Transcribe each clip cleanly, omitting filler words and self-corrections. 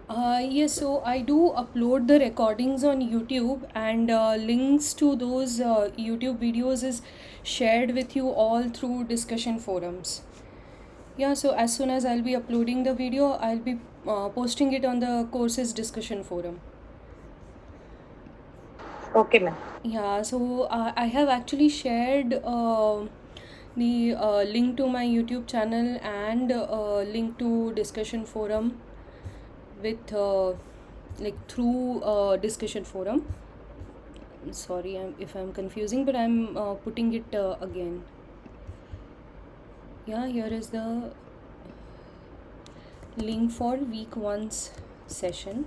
Yes, so I do upload the recordings on YouTube, and links to those YouTube videos is shared with you all through discussion forums. Yeah, so as soon as I'll be uploading the video, I'll be posting it on the courses discussion forum. Okay, ma'am. Yeah, so I have actually shared the link to my YouTube channel and link to discussion forum with like through discussion forum. Sorry if I'm confusing, but I'm putting it again. Yeah, here is the link for week one's session.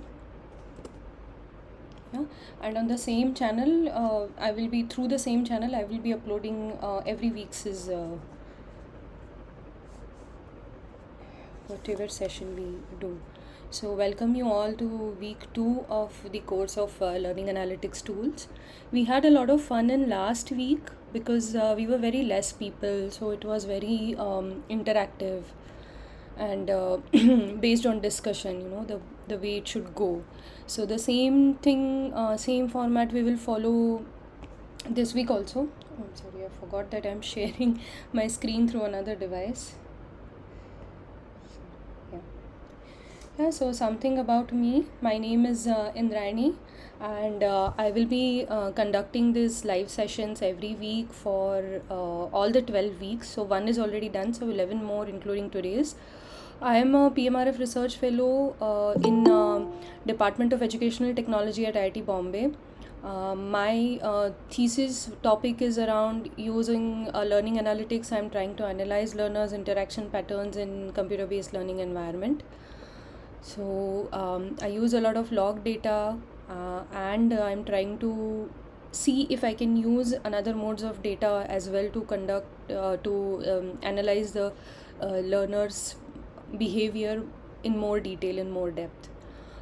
Yeah, and on the same channel, I will be through the same channel. I will be uploading every week's is whatever session we do. So, welcome you all to week 2 of the course of Learning Analytics Tools. We had a lot of fun in last week because we were very less people, so it was very interactive and based on discussion, the way it should go. So, the same thing, same format we will follow this week also. I'm sorry, I forgot that I'm sharing my screen through another device. Yeah. Yeah, so something about me. My name is Indrayani, and I will be conducting these live sessions every week for all the 12 weeks. So, one is already done, so 11 more, including today's. I am a PMRF Research Fellow in Department of Educational Technology at IIT Bombay. My thesis topic is around using learning analytics. I'm trying to analyze learners' interaction patterns in computer-based learning environment. So I use a lot of log data, and I'm trying to see if I can use another modes of data as well to conduct to analyze the learners' behavior in more detail, in more depth.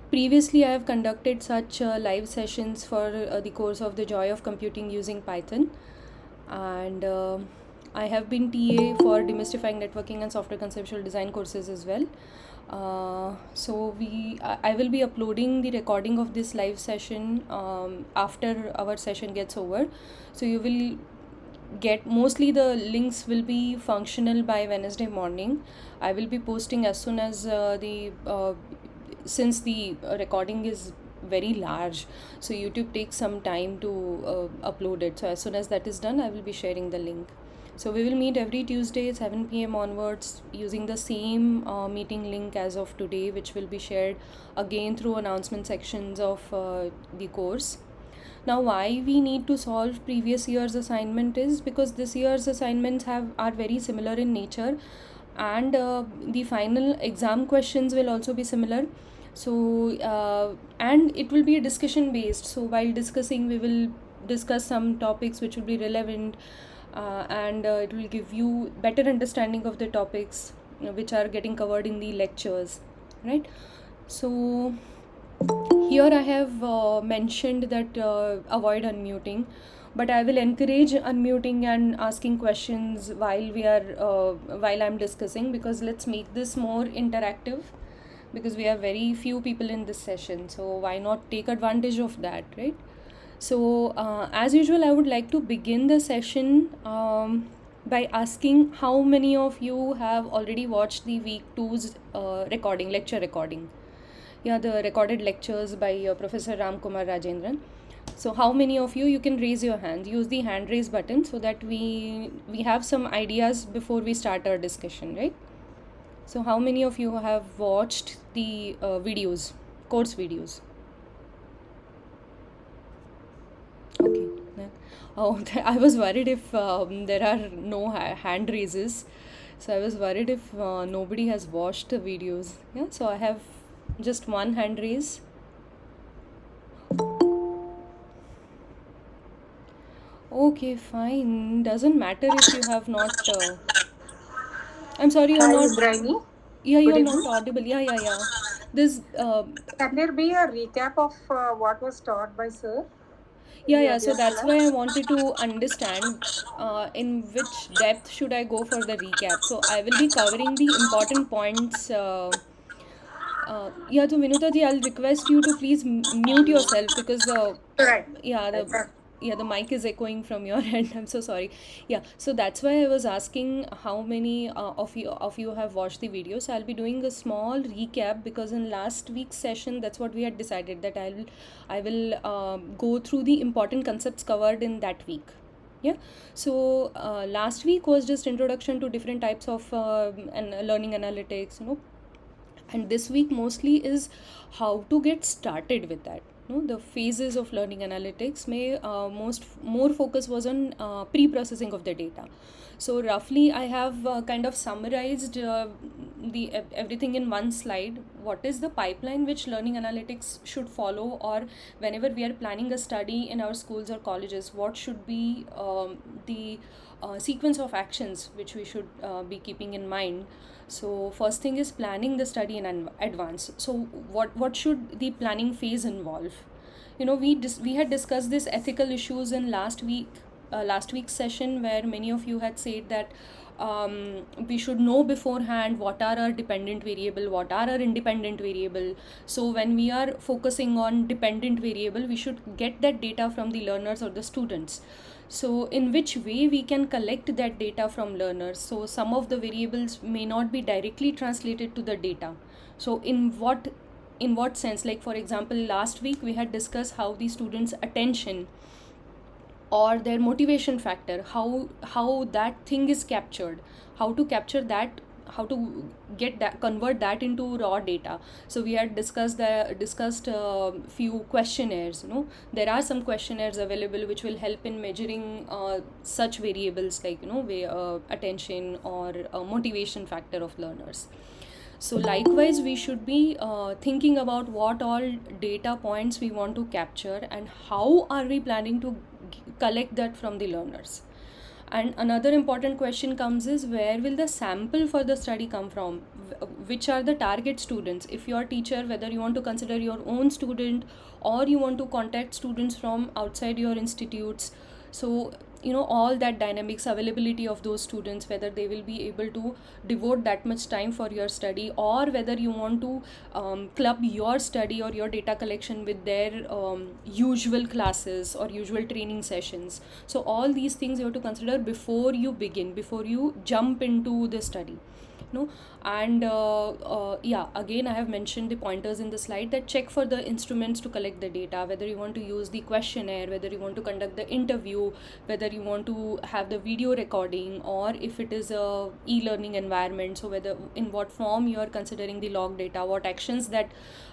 Previously, I have conducted such live sessions for the course of The Joy of Computing using Python, and I have been TA for demystifying networking and software conceptual design courses as well. I will be uploading the recording of this live session after our session gets over. So you will get mostly the links will be functional by Wednesday morning. I will be posting as soon as the since the recording is very large, so YouTube takes some time to upload it. So as soon as that is done, I will be sharing the link. So we will meet every Tuesday 7 p.m. onwards using the same meeting link as of today, which will be shared again through announcement sections of the course. Now, why we need to solve previous year's assignment is because this year's assignments are very similar in nature, and the final exam questions will also be similar. So and it will be a discussion based. So while discussing, we will discuss some topics which will be relevant, and it will give you better understanding of the topics which are getting covered in the lectures, right? So here I have mentioned that avoid unmuting, but I will encourage unmuting and asking questions while I'm discussing, because let's make this more interactive, because we have very few people in this session. So why not take advantage of that, right? So as usual, I would like to begin the session by asking how many of you have already watched the week two's lecture recording. Yeah, the recorded lectures by Professor Ram Kumar Rajendran. So how many of you can raise your hand? Use the hand raise button so that we have some ideas before we start our discussion, right? So how many of you have watched the videos, course videos? Okay. Oh, I was worried if there are no hand raises. So I was worried if nobody has watched the videos. Yeah, so I have just one hand raise. Okay, fine. Doesn't matter if you have not. I'm sorry, you're Hi, not. Indrayani. Yeah, Good you're not evening. audible. Yeah. This. Can there be a recap of what was taught by Sir in the Yeah. So earlier that's why I class? wanted to understand in which depth should I go for the recap. So I will be covering the important points Yeah, so Vinuta ji, I'll request you to please mute yourself because Right. yeah, the mic is echoing from your end. I'm so sorry. Yeah, so that's why I was asking how many of you have watched the video. So I'll be doing a small recap because in last week's session, that's what we had decided, that I will go through the important concepts covered in that week. Yeah, so last week was just introduction to different types of and learning analytics, and this week mostly is how to get started with that. The phases of learning analytics may most more focus was on pre-processing of the data. So roughly I have kind of summarized the everything in one slide. What is the pipeline which learning analytics should follow, or whenever we are planning a study in our schools or colleges, what should be the sequence of actions which we should be keeping in mind. So first thing is planning the study in advance. So what should the planning phase involve? We had discussed this ethical issues in last week's session, where many of you had said that we should know beforehand what are our dependent variable, what are our independent variable. So when we are focusing on dependent variable, we should get that data from the learners or the students. So in which way we can collect that data from learners? So some of the variables may not be directly translated to the data. So in what sense? Like for example, last week we had discussed how the students' attention or their motivation factor, how that thing is captured, how to capture that, how to convert that into raw data. So we had discussed few questionnaires. There are some questionnaires available which will help in measuring such variables like attention or motivation factor of learners. So likewise, we should be thinking about what all data points we want to capture and how are we planning to collect that from the learners. And another important question comes is, where will the sample for the study come from? Which are the target students? If you are teacher, whether you want to consider your own student or you want to contact students from outside your institutes. So all that dynamics, availability of those students, whether they will be able to devote that much time for your study, or whether you want to club your study or your data collection with their usual classes or usual training sessions. So all these things you have to consider before you jump into the study. And again, I have mentioned the pointers in the slide, that check for the instruments to collect the data, whether you want to use the questionnaire, whether you want to conduct the interview, whether you want to have the video recording, or if it is a e-learning environment, so whether in what form you are considering the log data, what actions that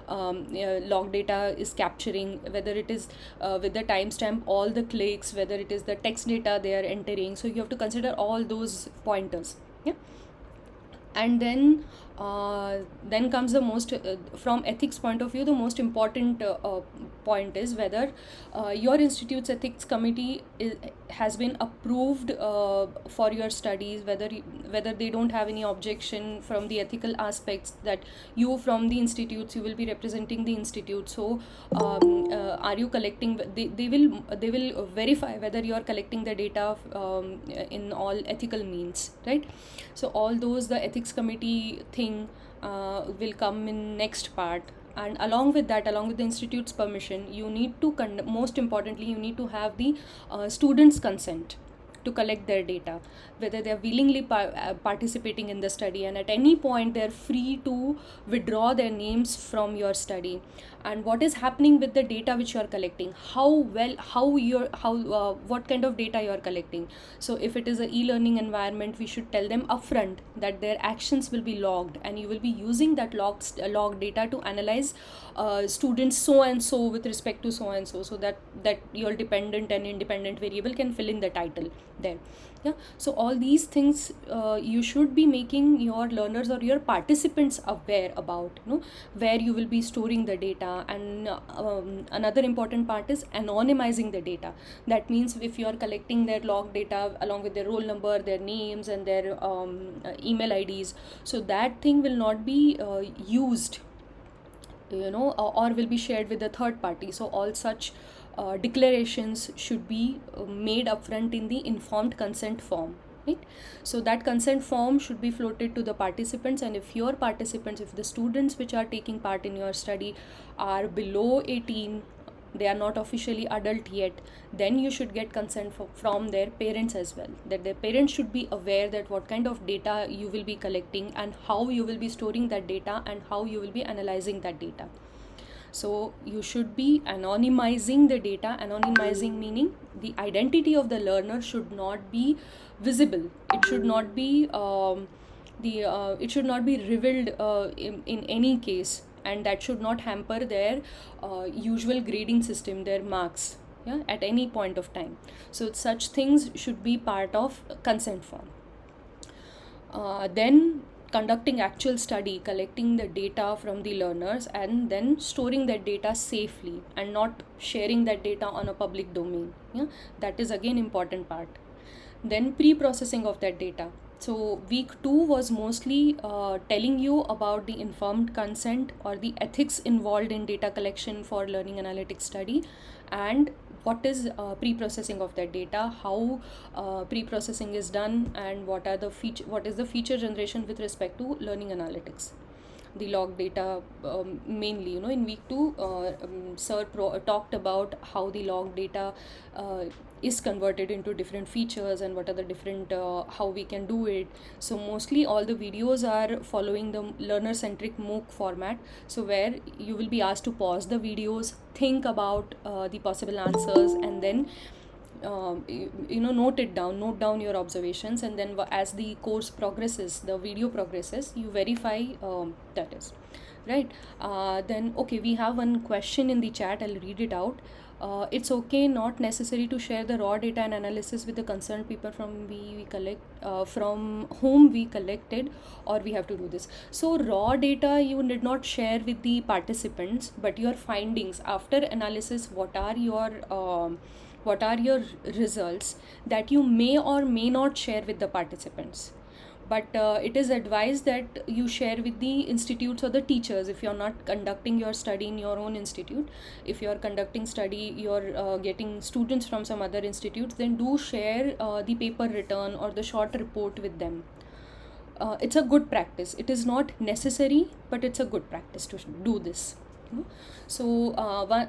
log data is capturing, whether it is with the timestamp, all the clicks, whether it is the text data they are entering. So you have to consider all those pointers. Yeah. And then comes the most from ethics point of view, the most important point is whether your institute's ethics committee has been approved for your studies, whether they don't have any objection from the ethical aspects, that you from the institutes, you will be representing the institute. So are you collecting, they will verify whether you are collecting the data in all ethical means, right? So all those, the ethics committee thing will come in next part. And along with that, along with the institute's permission, you need to most importantly, you need to have the students' consent to collect their data, whether they are willingly participating in the study, and at any point they are free to withdraw their names from your study. And what is happening with the data which you are collecting, what kind of data you are collecting. So if it is an e-learning environment, we should tell them upfront that their actions will be logged, and you will be using that log data to analyze students so and so with respect to so and so, so that your dependent and independent variable can fill in the title there. Yeah, so all these things you should be making your learners or your participants aware about, where you will be storing the data. And another important part is anonymizing the data. That means if you are collecting their log data along with their roll number, their names, and their email IDs, so that thing will not be used, or will be shared with the third party. So all such declarations should be made upfront in the informed consent form. right? So that consent form should be floated to the participants, and if your participants, if the students which are taking part in your study are below 18, they are not officially adult yet, then you should get consent from their parents as well, that their parents should be aware that what kind of data you will be collecting and how you will be storing that data and how you will be analyzing that data. So you should be anonymizing the data. Anonymizing meaning the identity of the learner should not be visible. It should not be it should not be revealed in any case, and that should not hamper their usual grading system, their marks, yeah, at any point of time. So such things should be part of consent form. Then conducting actual study, collecting the data from the learners, and then storing that data safely and not sharing that data on a public domain. Yeah, that is again important part. Then pre-processing of that data. So week 2 was mostly telling you about the informed consent or the ethics involved in data collection for learning analytics study, and what is pre-processing of that data, how pre-processing is done, and what is the feature generation with respect to learning analytics, the log data. Mainly, in week 2 sir talked about how the log data is converted into different features and what are the different how we can do it. So mostly all the videos are following the learner centric MOOC format, so where you will be asked to pause the videos, think about the possible answers, and then note down your observations, and then as the course progresses, the video progresses, you verify that is right. Then okay, we have one question in the chat, I'll read it out. It's okay, not necessary to share the raw data and analysis with the concerned people from whom we collected, or we have to do this. So raw data you did not share with the participants, but your findings after analysis, what are your results, that you may or may not share with the participants. But it is advised that you share with the institutes or the teachers if you're not conducting your study in your own institute. If you're conducting study, you're getting students from some other institutes, then do share the paper written or the short report with them. It's a good practice. It is not necessary, but it's a good practice to do this. So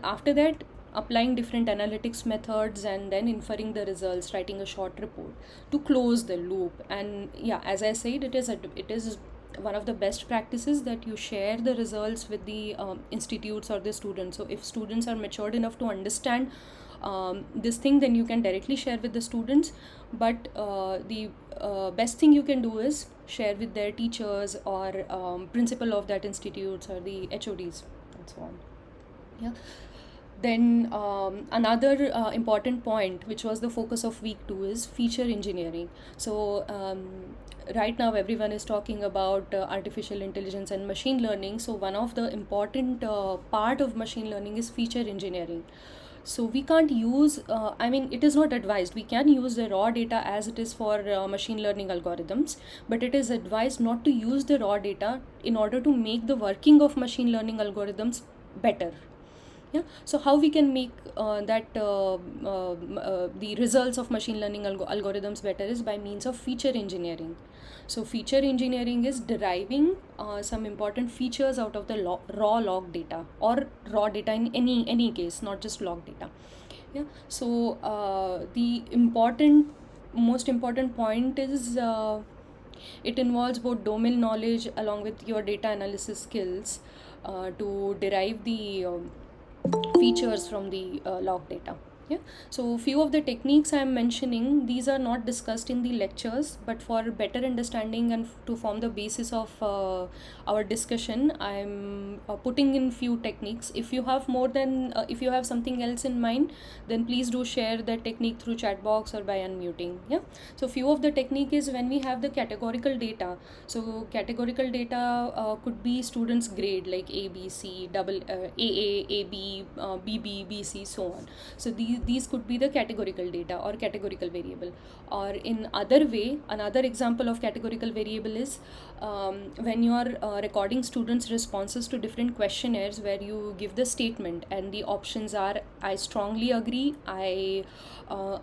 after that, applying different analytics methods and then inferring the results, writing a short report to close the loop. And yeah, as I said, it is one of the best practices that you share the results with the institutes or the students. So if students are matured enough to understand this thing, then you can directly share with the students. But the best thing you can do is share with their teachers or principal of that institutes or the HODs and so on. Yeah. Then another important point, which was the focus of week 2, is feature engineering. So right now everyone is talking about artificial intelligence and machine learning. So one of the important part of machine learning is feature engineering. So we can't use, it is not advised. We can use the raw data as it is for machine learning algorithms, but it is advised not to use the raw data in order to make the working of machine learning algorithms better. Yeah. So how we can make the results of machine learning algorithms better is by means of feature engineering. So feature engineering is deriving some important features out of the raw log data, or raw data in any case, not just log data. Yeah. So the most important point is it involves both domain knowledge along with your data analysis skills to derive the features from the log data. Yeah. So few of the techniques I am mentioning, these are not discussed in the lectures, but for better understanding and to form the basis of our discussion, I am putting in few techniques. If you have if you have something else in mind, then please do share that technique through chat box or by unmuting. Yeah. So few of the technique is when we have the categorical data. So categorical data could be students' grade like A, B, C, AA, AB, BB, BC, so on. So these could be the categorical data or categorical variable. Or in other way, another example of categorical variable is when you are recording students' responses to different questionnaires, where you give the statement and the options are: I strongly agree, I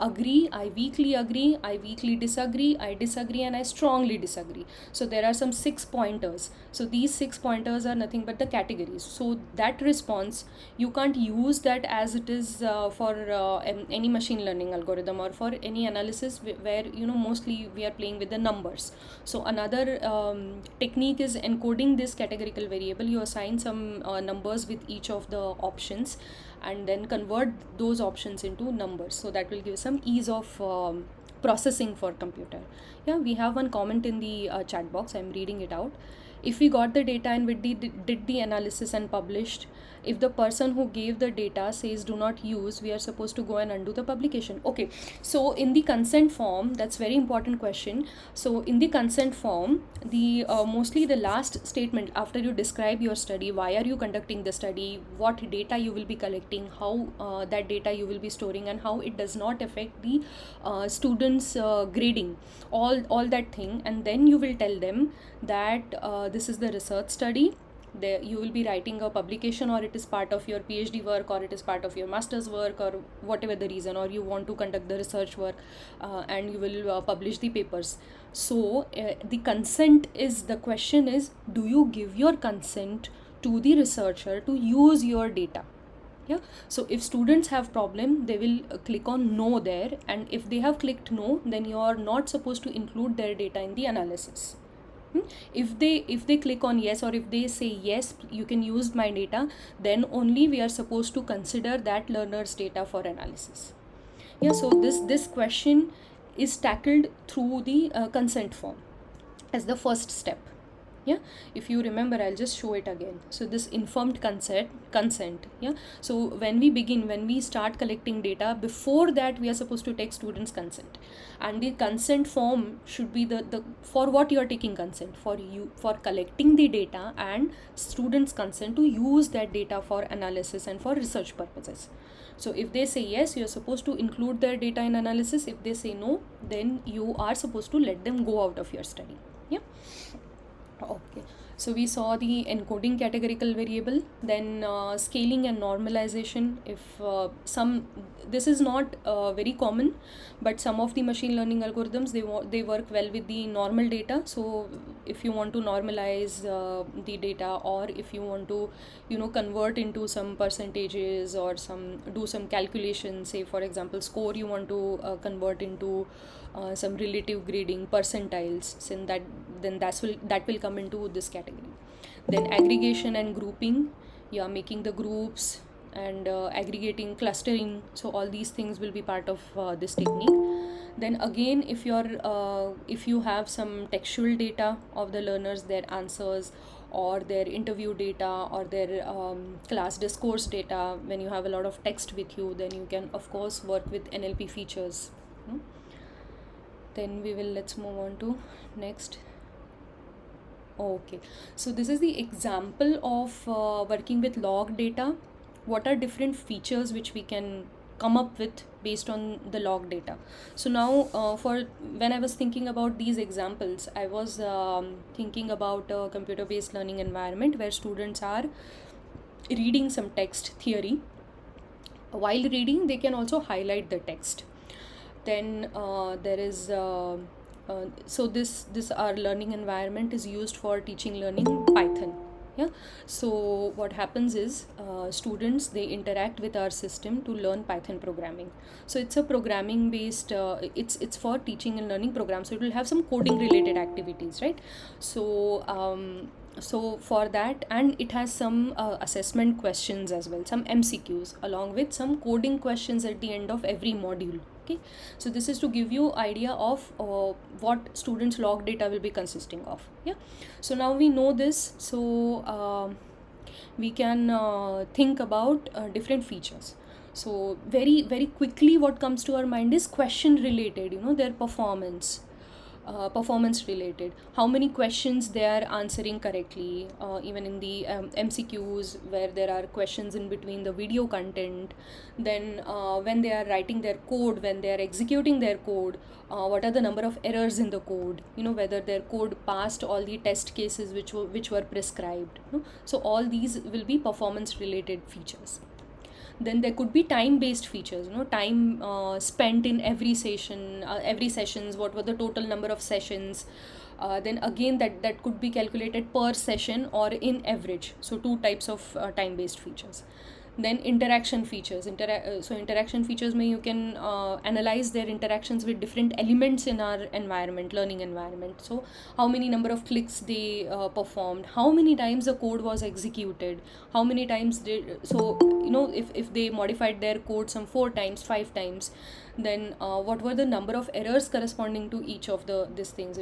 agree, I weakly agree, I weakly disagree, I disagree, and I strongly disagree. So there are some 6 pointers. So these 6 pointers are nothing but the categories. So that response, you can't use that as it is for any machine learning algorithm or for any analysis where mostly we are playing with the numbers. So another technique is encoding this categorical variable. You assign some numbers with each of the options and then convert those options into numbers. So that will give some ease of processing for computer. Yeah, we have one comment in the chat box. I'm reading it out. If we got the data and we did the analysis and published, if the person who gave the data says do not use, we are supposed to go and undo the publication. Okay, so in the consent form, that's very important question. So in the consent form, the mostly the last statement after you describe your study, why are you conducting the study, what data you will be collecting, how that data you will be storing, and how it does not affect the students grading, all that thing, and then you will tell them that this is the research study. There you will be writing a publication, or it is part of your PhD work, or it is part of your master's work, or whatever the reason, or you want to conduct the research work and you will publish the papers. So the consent is, the question is, do you give your consent to the researcher to use your data? Yeah, so if students have problem, they will click on no there, and if they have clicked no, then you are not supposed to include their data in the analysis. If they click on yes, or if they say yes, you can use my data, then only we are supposed to consider that learner's data for analysis. Yeah, so this question is tackled through the consent form as the first step. Yeah, if you remember, I'll just show it again. So this informed consent. Yeah, so when we start collecting data, before that we are supposed to take students' consent, and the consent form should be the for what you are taking consent for collecting the data, and students' consent to use that data for analysis and for research purposes. So if they say yes, you are supposed to include their data in analysis. If they say no, then you are supposed to let them go out of your study. Yeah. Okay, so we saw the encoding categorical variable, then scaling and normalization. If this is not very common, but some of the machine learning algorithms, they work well with the normal data. So if you want to normalize the data, or if you want to convert into some percentages, or do some calculations, say for example score, you want to convert into some relative grading percentiles, then that will come into this category. Then aggregation and grouping, making the groups and aggregating, clustering. So all these things will be part of this technique. Then again, if you have some textual data of the learners, their answers, or their interview data, or their class discourse data, when you have a lot of text with you, then you can of course work with NLP features. Then let's move on to next. Okay, so this is the example of working with log data. What are different features which we can come up with based on the log data? So now for when I was thinking about these examples, I was thinking about a computer-based learning environment where students are reading some text theory. While reading, they can also highlight the text. Then there is so this our learning environment is used for teaching learning Python. Yeah, so what happens is students, they interact with our system to learn Python programming. So it's a programming based it's for teaching and learning program, so it will have some coding related activities, right? So for that, and it has some assessment questions as well, some MCQs, along with some coding questions at the end of every module. Okay, so this is to give you idea of what students log data will be consisting of. Yeah, so now we know this, so we can think about different features. So very very quickly, what comes to our mind is question related, their performance, performance related, how many questions they are answering correctly, even in the MCQs where there are questions in between the video content. Then when they are writing their code, when they are executing their code, what are the number of errors in the code, whether their code passed all the test cases which were prescribed. So all these will be performance related features. Then there could be time based features, time spent in every sessions, what were the total number of sessions. Then again, that could be calculated per session or in average. So two types of time based features. Then interaction features. So interaction features may you can analyze their interactions with different elements in our environment, learning environment. So how many number of clicks they performed, how many times the code was executed, how many times did, so if they modified their code some 4 times, 5 times, then what were the number of errors corresponding to each of these things,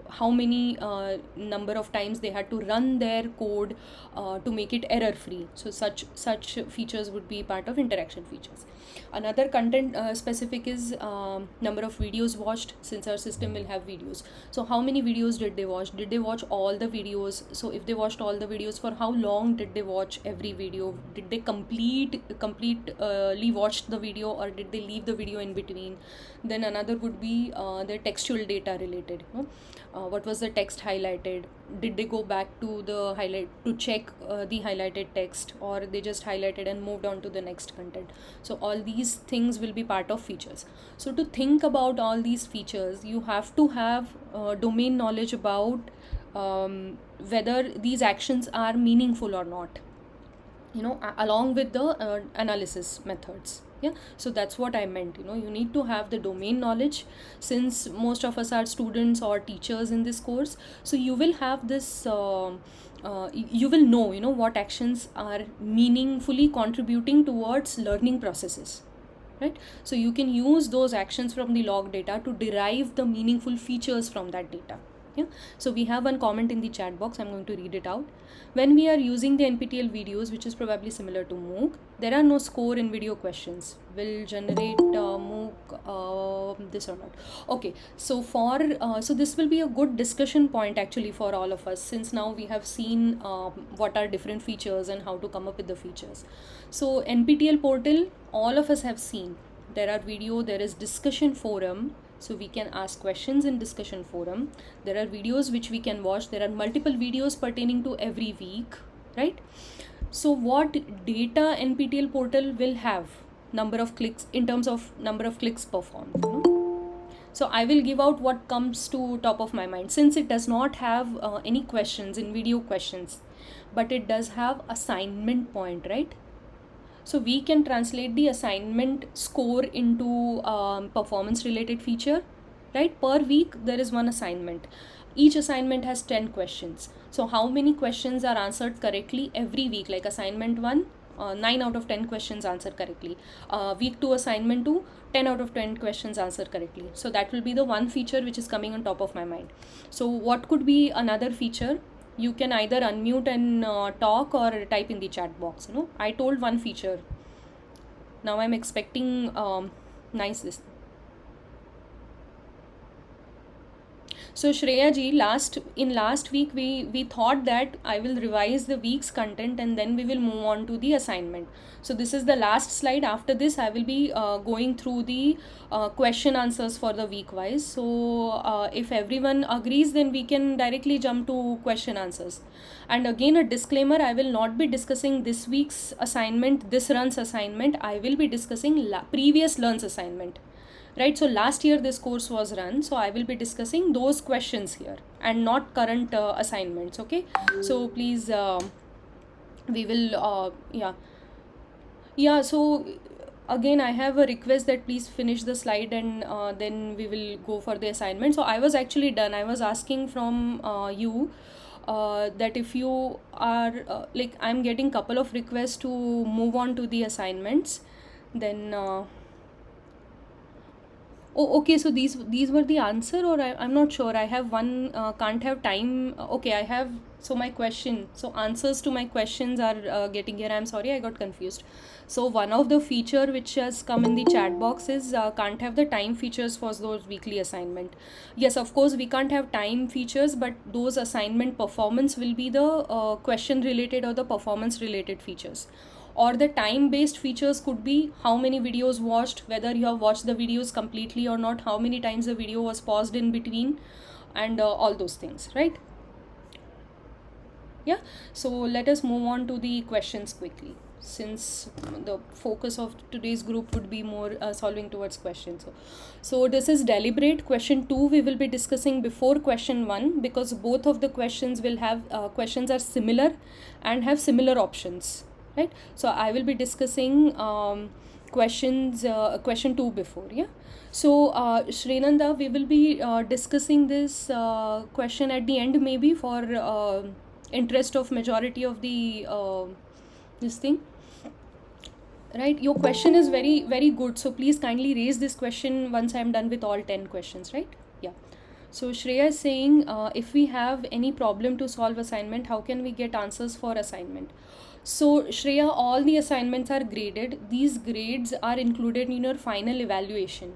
how many number of times they had to run their code to make it error free. So such features would be part of interaction features. Another content specific is number of videos watched, since our system will have videos. So how many videos did they watch all the videos? So if they watched all the videos, for how long did they watch every video? Did they completely watch the video, or did they leave the video in between? Then another would be the textual data related. What was the text highlighted? Did they go back to the highlight to check the highlighted text, or they just highlighted and moved on to the next content? So all these things will be part of features. So to think about all these features, you have to have domain knowledge about whether these actions are meaningful or not, along with the analysis methods. Yeah, so that's what I meant. You need to have the domain knowledge, since most of us are students or teachers in this course. So you will have this you will know what actions are meaningfully contributing towards learning processes, right? So you can use those actions from the log data to derive the meaningful features from that data. Yeah, so we have one comment in the chat box. I'm going to read it out. When we are using the NPTEL videos, which is probably similar to MOOC, there are no score in video questions. Will generate MOOC this or not? Okay, so so this will be a good discussion point actually for all of us, since now we have seen what are different features and how to come up with the features. So NPTEL portal, all of us have seen. There are video, there is discussion forum. So we can ask questions in discussion forum. There are videos which we can watch. There are multiple videos pertaining to every week, right? So what data NPTEL portal will have? Number of clicks, in terms of number of clicks performed. So I will give out what comes to top of my mind, since it does not have any questions in video questions, but it does have assignment point, right? So we can translate the assignment score into performance related feature, right? Per week there is one assignment. Each assignment has 10 questions. So how many questions are answered correctly every week? Like assignment 1, 9 out of 10 questions answered correctly. Week 2 assignment 2, 10 out of 10 questions answered correctly. So that will be the one feature which is coming on top of my mind. So what could be another feature? You can either unmute and talk, or type in the chat box. I told one feature. Now I'm expecting nice this. So Shreya ji, last week we thought that I will revise the week's content and then we will move on to the assignment. So this is the last slide. After this I will be going through the question answers for the week wise. So if everyone agrees, then we can directly jump to question answers. And again, a disclaimer, I will not be discussing this week's assignment, this run's assignment. I will be discussing previous learn's assignment. Right, so last year this course was run, so I will be discussing those questions here and not current assignments. Okay, so please we will so again I have a request that please finish the slide, and then we will go for the assignment. So I was actually done. I was asking from you that if you are I'm getting couple of requests to move on to the assignments, then oh, okay, so these were the answer, or I'm not sure. I have one, can't have time. Okay, I have So my question, so answers to my questions are getting here. I'm sorry, I got confused. So one of the feature which has come in the chat box is can't have the time features for those weekly assignment. Yes, of course we can't have time features, but those assignment performance will be the question related or the performance related features. Or the time based features could be how many videos watched, whether you have watched the videos completely or not, how many times the video was paused in between, and all those things, right? Yeah, so let us move on to the questions quickly, since the focus of today's group would be more solving towards questions. So this is deliberate. Question 2 we will be discussing before question 1, because both of the questions will have questions are similar and have similar options, right? So I will be discussing question 2 before. Yeah, so Shrinanda, we will be discussing this question at the end, maybe for interest of majority of the this thing, right? Your question is very very good, so please kindly raise this question once I am done with all 10 questions, right? Yeah. So Shreya is saying, if we have any problem to solve assignment, how can we get answers for assignment? So Shreya, all the assignments are graded. These grades are included in your final evaluation,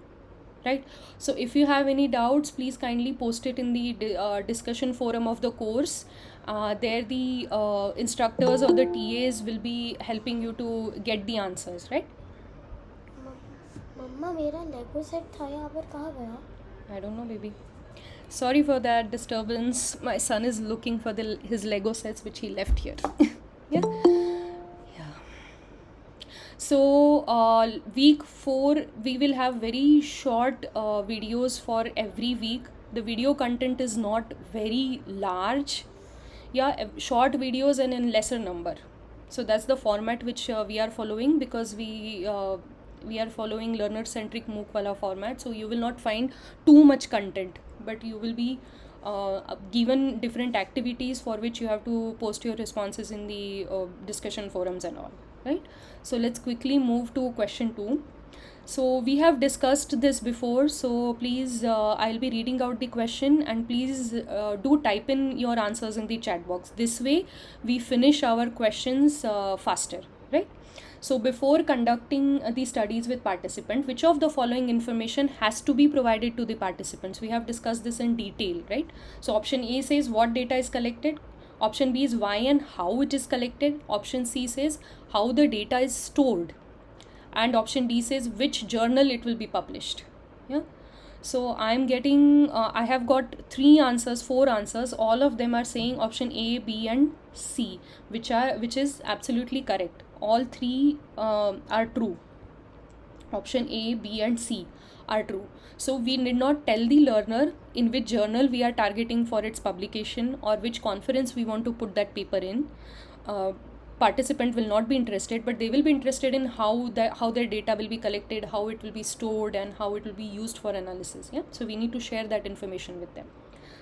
right? So if you have any doubts, please kindly post it in the discussion forum of the course. There the instructors or the TAs will be helping you to get the answers, right? मम्मा मेरा लेगो set था यहाँ पर कहाँ गया? I don't know, baby. Sorry for that disturbance. My son is looking for his Lego sets which he left here. Yeah. So week 4 we will have very short videos for every week. The video content is not very large. Yeah, short videos and in lesser number. So that's the format which we are following, because we are following learner centric MOOC wala format. So you will not find too much content, but you will be given different activities for which you have to post your responses in the discussion forums and all, right? So let's quickly move to question 2. So we have discussed this before, so please I'll be reading out the question, and please do type in your answers in the chat box. This way we finish our questions faster, right? So before conducting the studies with participant, which of the following information has to be provided to the participants? We have discussed this in detail, right? So option A says what data is collected. Option B is why and how it is collected. Option C says how the data is stored. And option D says which journal it will be published. Yeah. So I'm getting, I have got 4 answers. All of them are saying option A, B and C, which is absolutely correct. All 3 are true. Option A, B and C are true. So we need not tell the learner in which journal we are targeting for its publication or which conference we want to put that paper in. Participant will not be interested, but they will be interested in how their data will be collected, how it will be stored, and how it will be used for analysis. Yeah, so we need to share that information with them.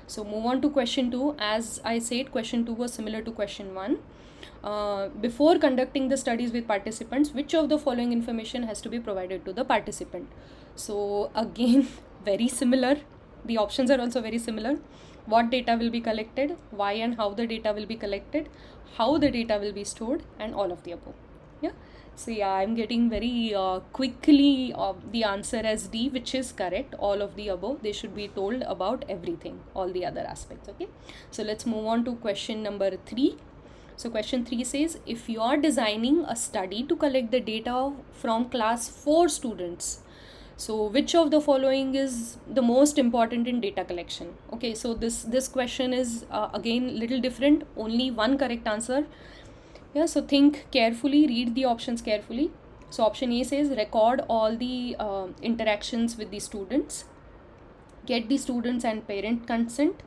So move on to question 2. As I said, question 2 was similar to question 1. Before conducting the studies with participants, which of the following information has to be provided to the participant? So again, very similar. The options are also very similar. What data will be collected, why and how the data will be collected, how the data will be stored, and all of the above. Yeah. So yeah, I'm getting very quickly the answer as D, which is correct. All of the above. They should be told about everything, all the other aspects. Okay. So let's move on to question number 3. So question 3 says, if you are designing a study to collect the data from class 4 students, so which of the following is the most important in data collection? Okay, so this question is again little different. Only one correct answer. Yeah, so think carefully, read the options carefully. So option A says record all the interactions with the students, get the students and parent consent,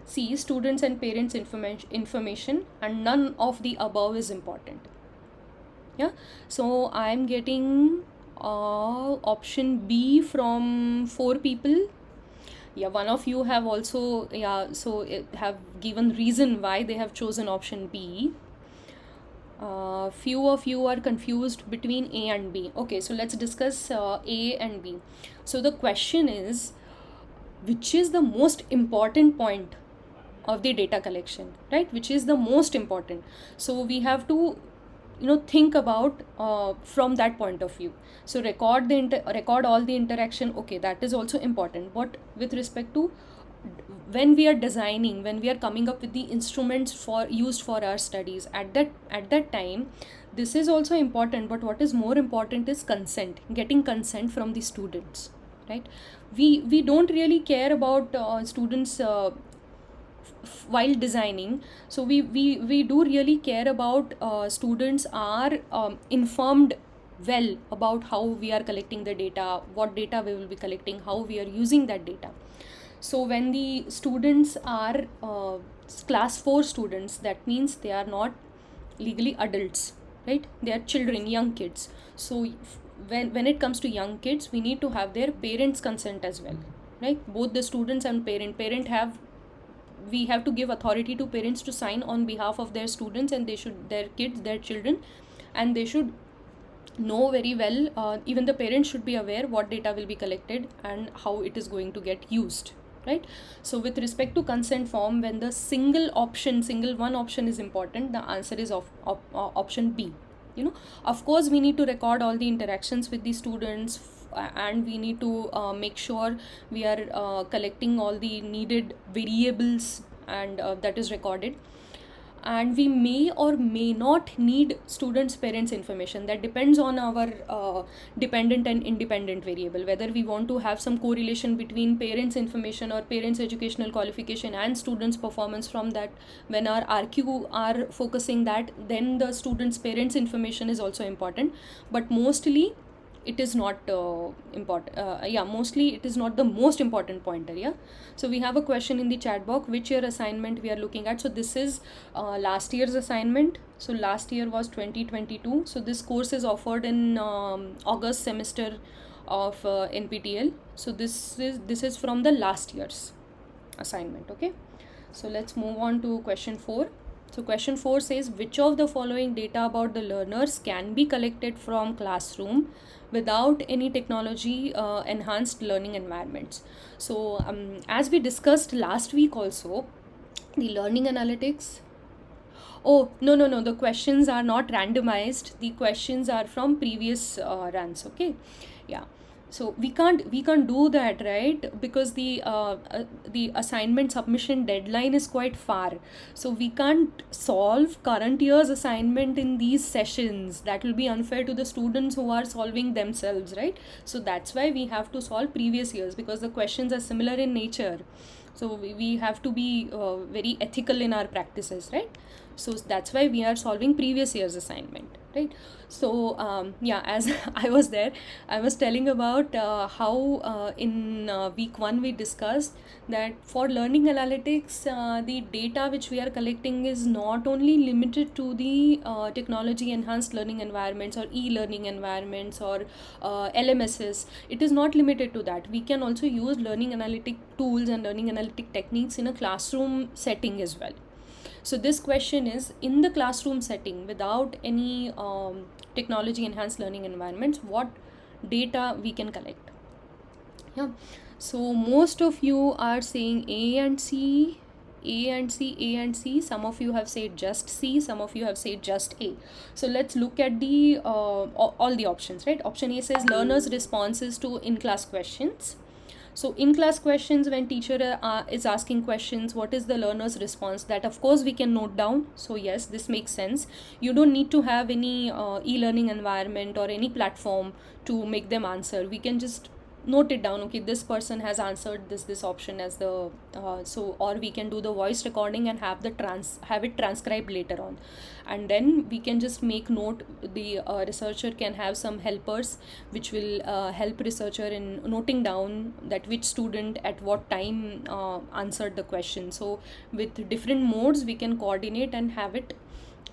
C, students and parents information, and none of the above is important. Yeah, so I am getting option B from 4 people. Yeah, one of you have also have given reason why they have chosen option B. Few of you are confused between A and B. Okay, so let's discuss A and B. So the question is, which is the most important point of the data collection, right, which is the most important. So we have to think about from that point of view. So record all the interaction, okay, that is also important. But with respect to when we are designing, when we are coming up with the instruments for used for our studies, at that time, this is also important. But what is more important is consent, getting consent from the students, right? We don't really care about students while designing. So we do really care about students are informed well about how we are collecting the data, what data we will be collecting, how we are using that data. So when the students are class 4 students, that means they are not legally adults, right? They are children, young kids. So when it comes to young kids, we need to have their parents' consent as well, right? Both the students and we have to give authority to parents to sign on behalf of their students, and their children, and they should know very well, even the parents should be aware what data will be collected and how it is going to get used, right? So with respect to consent form, when the single one option is important, the answer is option B. Of course we need to record all the interactions with the students, and we need to make sure we are collecting all the needed variables, and that is recorded. And we may or may not need students' parents' information. That depends on our dependent and independent variable, whether we want to have some correlation between parents' information or parents' educational qualification and students' performance. From that, when our RQ are focusing that, then the students' parents' information is also important. But mostly it is not important. Mostly it is not the most important pointer. So we have a question in the chat box, which year assignment we are looking at. So this is last year's assignment. So last year was 2022. So this course is offered in August semester of NPTEL. So this is from the last year's assignment. Okay, so let's move on to question 4. So question 4 says, which of the following data about the learners can be collected from classroom without any technology enhanced learning environments? So as we discussed last week also, the learning analytics. Oh, no, the questions are not randomized. The questions are from previous runs. Okay, yeah. So we can't do that, right? Because the assignment submission deadline is quite far. So we can't solve current year's assignment in these sessions. That will be unfair to the students who are solving themselves, right? So that's why we have to solve previous years, because the questions are similar in nature. So we have to be very ethical in our practices, right? So that's why we are solving previous year's assignment, right? So as I was there, I was telling about how in week 1 we discussed that for learning analytics, the data which we are collecting is not only limited to the technology enhanced learning environments or e-learning environments or LMSs. It is not limited to that. We can also use learning analytic tools and learning analytic techniques in a classroom setting as well. So this question is, in the classroom setting without any technology enhanced learning environments, what data we can collect? Yeah. So most of you are saying A and C. Some of you have said just C, some of you have said just A. So let's look at the all the options, right? Option A says learners' responses to in-class questions. So in-class questions, when teacher is asking questions, what is the learner's response? That of course we can note down. So yes, this makes sense. You don't need to have any e-learning environment or any platform to make them answer. We can just note it down. Okay, this person has answered this option as the or we can do the voice recording and have it transcribed later on, and then we can just make note. The researcher can have some helpers which will help researcher in noting down that which student at what time answered the question. So with different modes we can coordinate and have it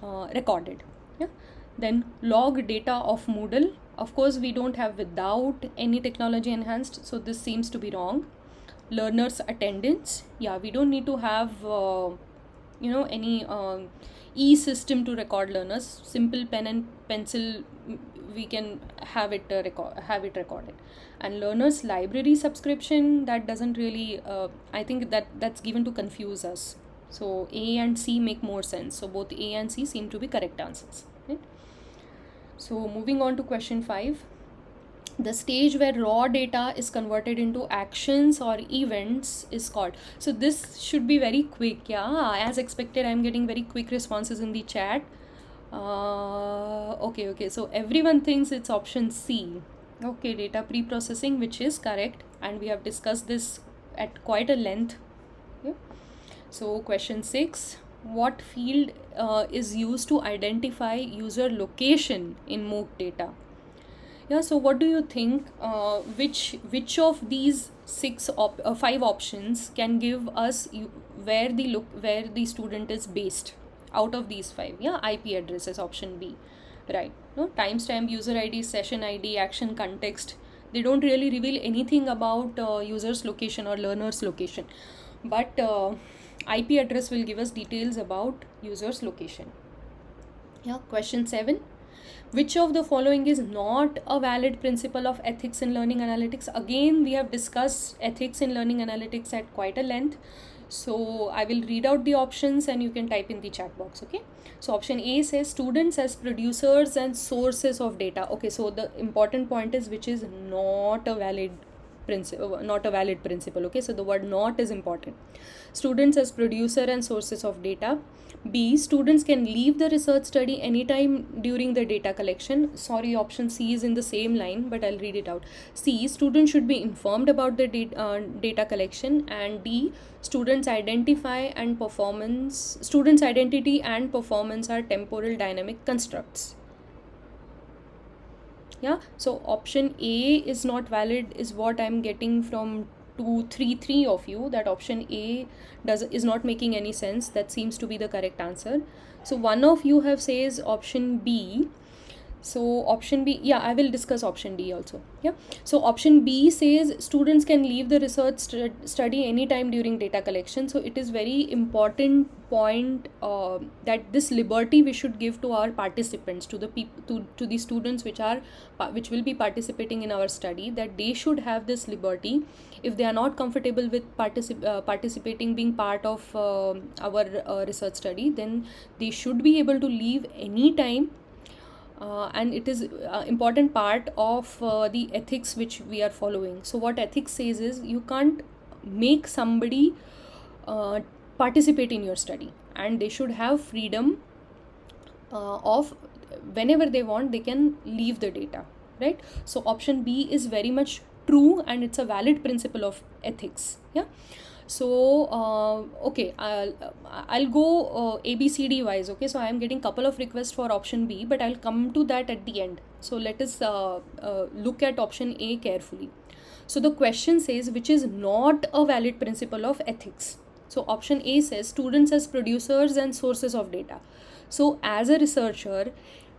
recorded. Yeah. Then log data of Moodle. Of course, we don't have without any technology enhanced, so this seems to be wrong. Learners' attendance. Yeah, we don't need to have any e-system to record learners. Simple pen and pencil, we can have it recorded. And learners' library subscription, that doesn't really. I think that's given to confuse us. So A and C make more sense. So both A and C seem to be correct answers. Right? So moving on to question 5. The stage where raw data is converted into actions or events is called. So this should be very quick. Yeah, as expected, I'm getting very quick responses in the chat. Okay. So everyone thinks it's option C. Okay, data pre-processing, which is correct, and we have discussed this at quite a length. Yeah. So question 6. What field is used to identify user location in MOOC data? Yeah, so what do you think? Which of these 5 options can give us where the student is based out of these 5? Yeah, IP address is option B, right? No, timestamp, user ID, session ID, action context. They don't really reveal anything about user's location or learner's location, but IP address will give us details about user's location. Yeah, question 7. Which of the following is not a valid principle of ethics in learning analytics? Again, we have discussed ethics in learning analytics at quite a length. So I will read out the options and you can type in the chat box. Okay. So option A says students as producers and sources of data. Okay. So the important point is which is not a valid principle. Okay. So the word not is important. Students as producer and sources of data. B, students can leave the research study anytime during the data collection. Sorry, option C is in the same line, but I'll read it out. C, students should be informed about the data collection. And D, students' identity and performance are temporal dynamic constructs. Yeah, so option A is not valid is what I'm getting from 233 of you, that option A is not making any sense. That seems to be the correct answer. So one of you have says option B. So option B, yeah, I will discuss option D also. Yeah, so option B says students can leave the research study anytime during data collection. So it is very important point that this liberty we should give to our participants, to the people, to the students which will be participating in our study, that they should have this liberty. If they are not comfortable with participating, being part of our research study, then they should be able to leave anytime. And it is important part of the ethics which we are following. So what ethics says is you can't make somebody participate in your study, and they should have freedom of whenever they want they can leave the data, right? So option B is very much true and it's a valid principle of ethics. Yeah. So okay, I'll go ABCD wise. Okay, so I am getting couple of requests for option B, but I'll come to that at the end. So let us look at option A carefully. So the question says which is not a valid principle of ethics. So option A says students as producers and sources of data. So as a researcher,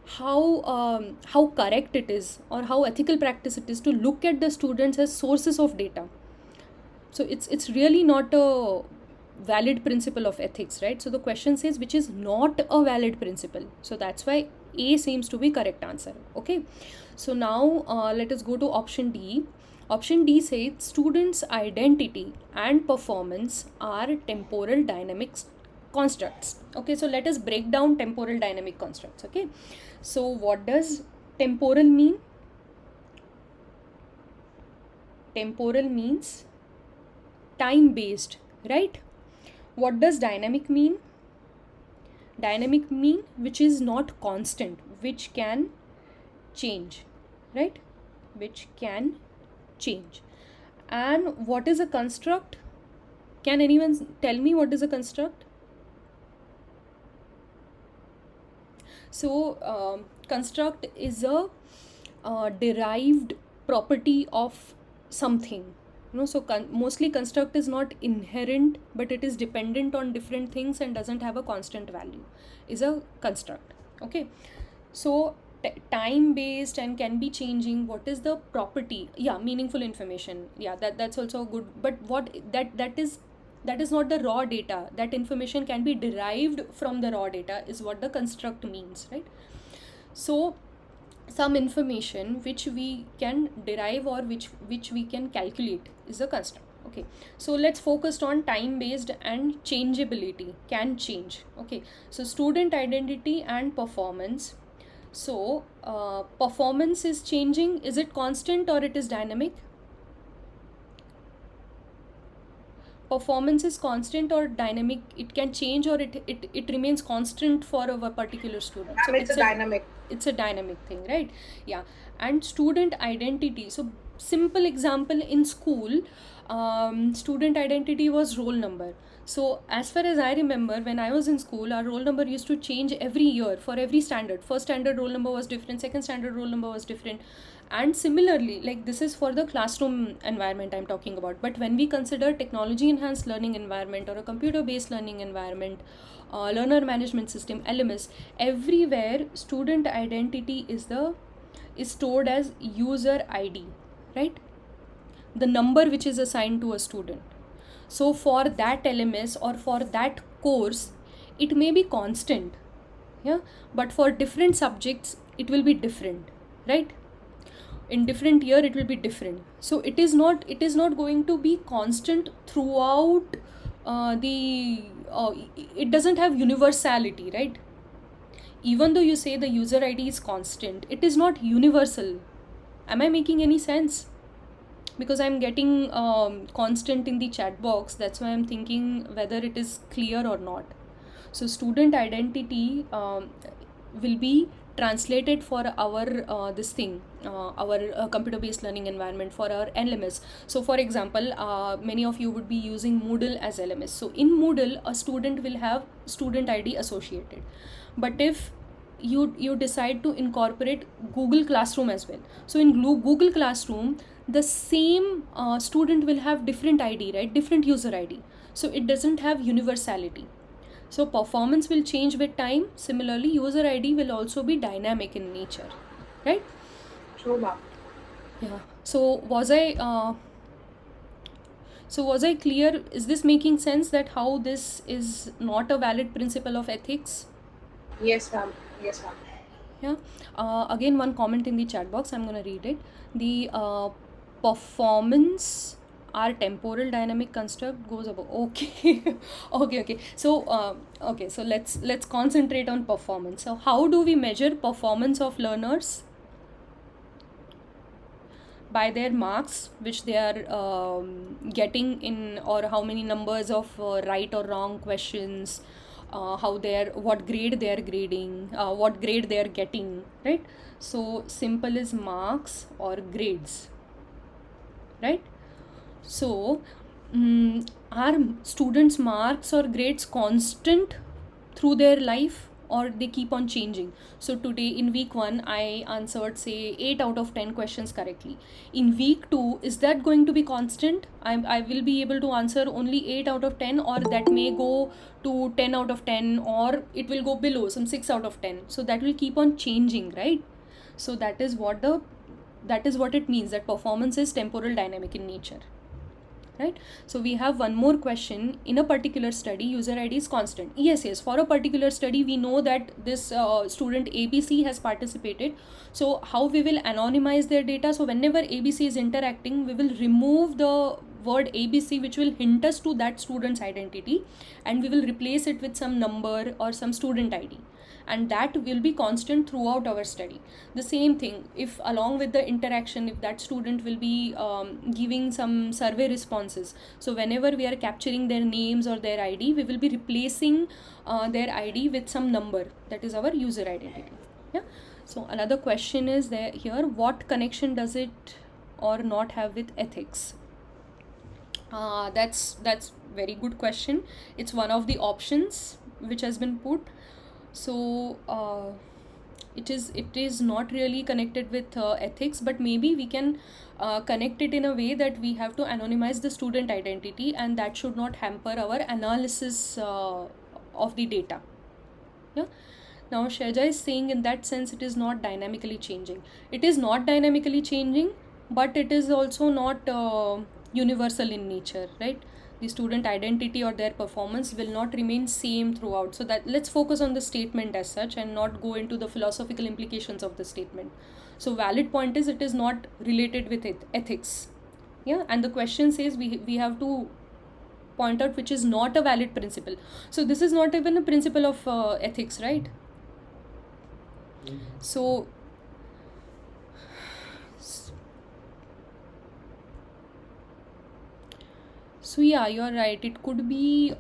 how correct it is or how ethical practice it is to look at the students as sources of data. So it's really not a valid principle of ethics, right? So the question says which is not a valid principle. So that's why A seems to be correct answer. Okay. So now let us go to option D. Option D says students' identity and performance are temporal dynamics constructs. Okay. So let us break down temporal dynamic constructs. Okay. So what does temporal mean? Temporal means time based, right? What does dynamic mean? Dynamic mean which is not constant, which can change, right? Which can change. And what is a construct? Can anyone tell me what is a construct? So construct is a derived property of something. So mostly construct is not inherent, but it is dependent on different things and doesn't have a constant value, is a construct. Okay. So time based and can be changing. What is the property? Yeah, meaningful information. Yeah, that's also good. But what that is not the raw data. That information can be derived from the raw data is what the construct means, right? So some information which we can derive or which we can calculate is a construct. Okay, so let's focus on time based and changeability, can change. Okay, so student identity and performance. So performance is changing, is it constant or it is dynamic? Performance is constant or dynamic, it can change, or it remains constant for a particular student. So It's a dynamic. it's a dynamic thing, right? Yeah. And student identity, so simple example, in school, student identity was roll number. So as far as I remember, when I was in school, our roll number used to change every year for every standard. First standard roll number was different, second standard roll number was different. And similarly, like, this is for the classroom environment I'm talking about, but when we consider technology enhanced learning environment or a computer based learning environment, learner management system, LMS, everywhere student identity is stored as user ID, right? The number which is assigned to a student. So for that LMS or for that course, it may be constant, yeah, but for different subjects it will be different, right? In different year it will be different. So it is not going to be constant throughout it doesn't have universality, right? Even though you say the user ID is constant, it is not universal. Am I making any sense? Because I'm getting constant in the chat box, that's why I'm thinking whether it is clear or not. So student identity will be translated for our our computer based learning environment, for our LMS. So for example, many of you would be using Moodle as LMS. So in Moodle, a student will have student ID associated. But if you decide to incorporate Google Classroom as well, so in Google Classroom, the same student will have different ID, right? Different user ID. So it doesn't have universality. So performance will change with time. Similarly, user ID will also be dynamic in nature, right? True, ma'am. Yeah. So was I clear? Is this making sense, that how this is not a valid principle of ethics? Yes, ma'am. Yes, ma'am. Yeah. Again, one comment in the chat box, I'm going to read it. The performance, our temporal dynamic construct goes above. Okay. okay. So so let's concentrate on performance. So how do we measure performance of learners? By their marks which they are getting in, or how many numbers of right or wrong questions, what grade they are grading, what grade they are getting, right? So simple is marks or grades, right? So are students' marks or grades constant through their life, or they keep on changing? So today in week 1 I answered say 8 out of 10 questions correctly. In week 2, is that going to be constant? I will be able to answer only 8 out of 10, or that may go to 10 out of 10, or it will go below some 6 out of 10. So that will keep on changing, right? So that is what it means, that performance is temporal dynamic in nature, right? So we have one more question. In a particular study, user ID is constant. Yes, for a particular study we know that this student ABC has participated. So how we will anonymize their data? So whenever ABC is interacting, we will remove the word ABC, which will hint us to that student's identity, and we will replace it with some number or some student ID, and that will be constant throughout our study. The same thing, if along with the interaction, if that student will be giving some survey responses, so whenever we are capturing their names or their ID, we will be replacing their ID with some number, that is our user identity. Yeah. So another question is there here, what connection does it or not have with ethics? That's very good question. It's one of the options which has been put. So it is not really connected with ethics, but maybe we can connect it in a way that we have to anonymize the student identity, and that should not hamper our analysis of the data. Yeah. Now Shaja is saying in that sense it is not dynamically changing. It is not dynamically changing, but it is also not universal in nature, right? The student identity or their performance will not remain same throughout. So that let's focus on the statement as such and not go into the philosophical implications of the statement. So valid point is, it is not related with ethics. Yeah, and the question says we have to point out which is not a valid principle. So this is not even a principle of ethics, right? So so yeah, you're right. It could be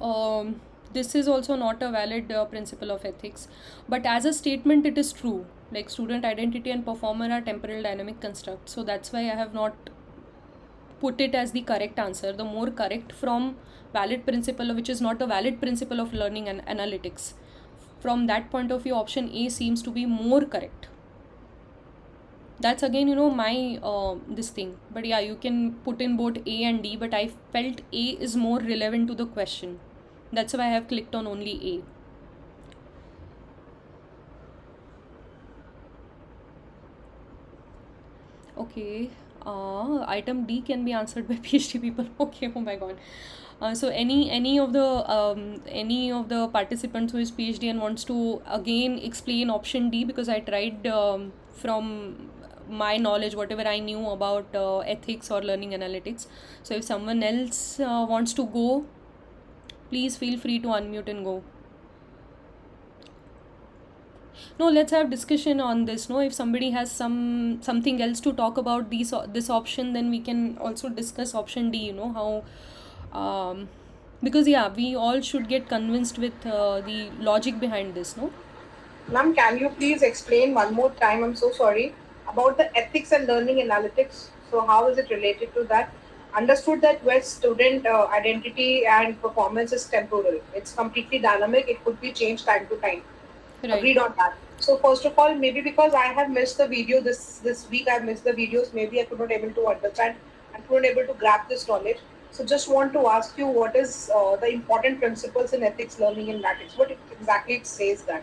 this is also not a valid principle of ethics, but as a statement, it is true. Like student identity and performer are temporal dynamic constructs. So that's why I have not put it as the correct answer. The more correct from valid principle, which is not a valid principle of learning and analytics. From that point of view, option A seems to be more correct. That's again, my this thing. But yeah, you can put in both A and D, but I felt A is more relevant to the question. That's why I have clicked on only A. Okay, item D can be answered by PhD people. Okay, oh my god. So any of the participants who is PhD and wants to again explain option D, because I tried from my knowledge whatever I knew about ethics or learning analytics. So if someone else wants to go, please feel free to unmute and go. No, let's have discussion on this. No, if somebody has something else to talk about this option, then we can also discuss option D. How because yeah, we all should get convinced with the logic behind this. No. Ma'am, can you please explain one more time? I'm so sorry about the ethics and learning analytics. So how is it related to that? Understood that where student identity and performance is temporal. It's completely dynamic. It could be changed time to time. Right. Agreed on that. So first of all, maybe because I have missed the video this week, I've missed the videos. Maybe I could not able to understand and could not able to grab this knowledge. So just want to ask you, what is the important principles in ethics, learning, and analytics? What exactly it says that?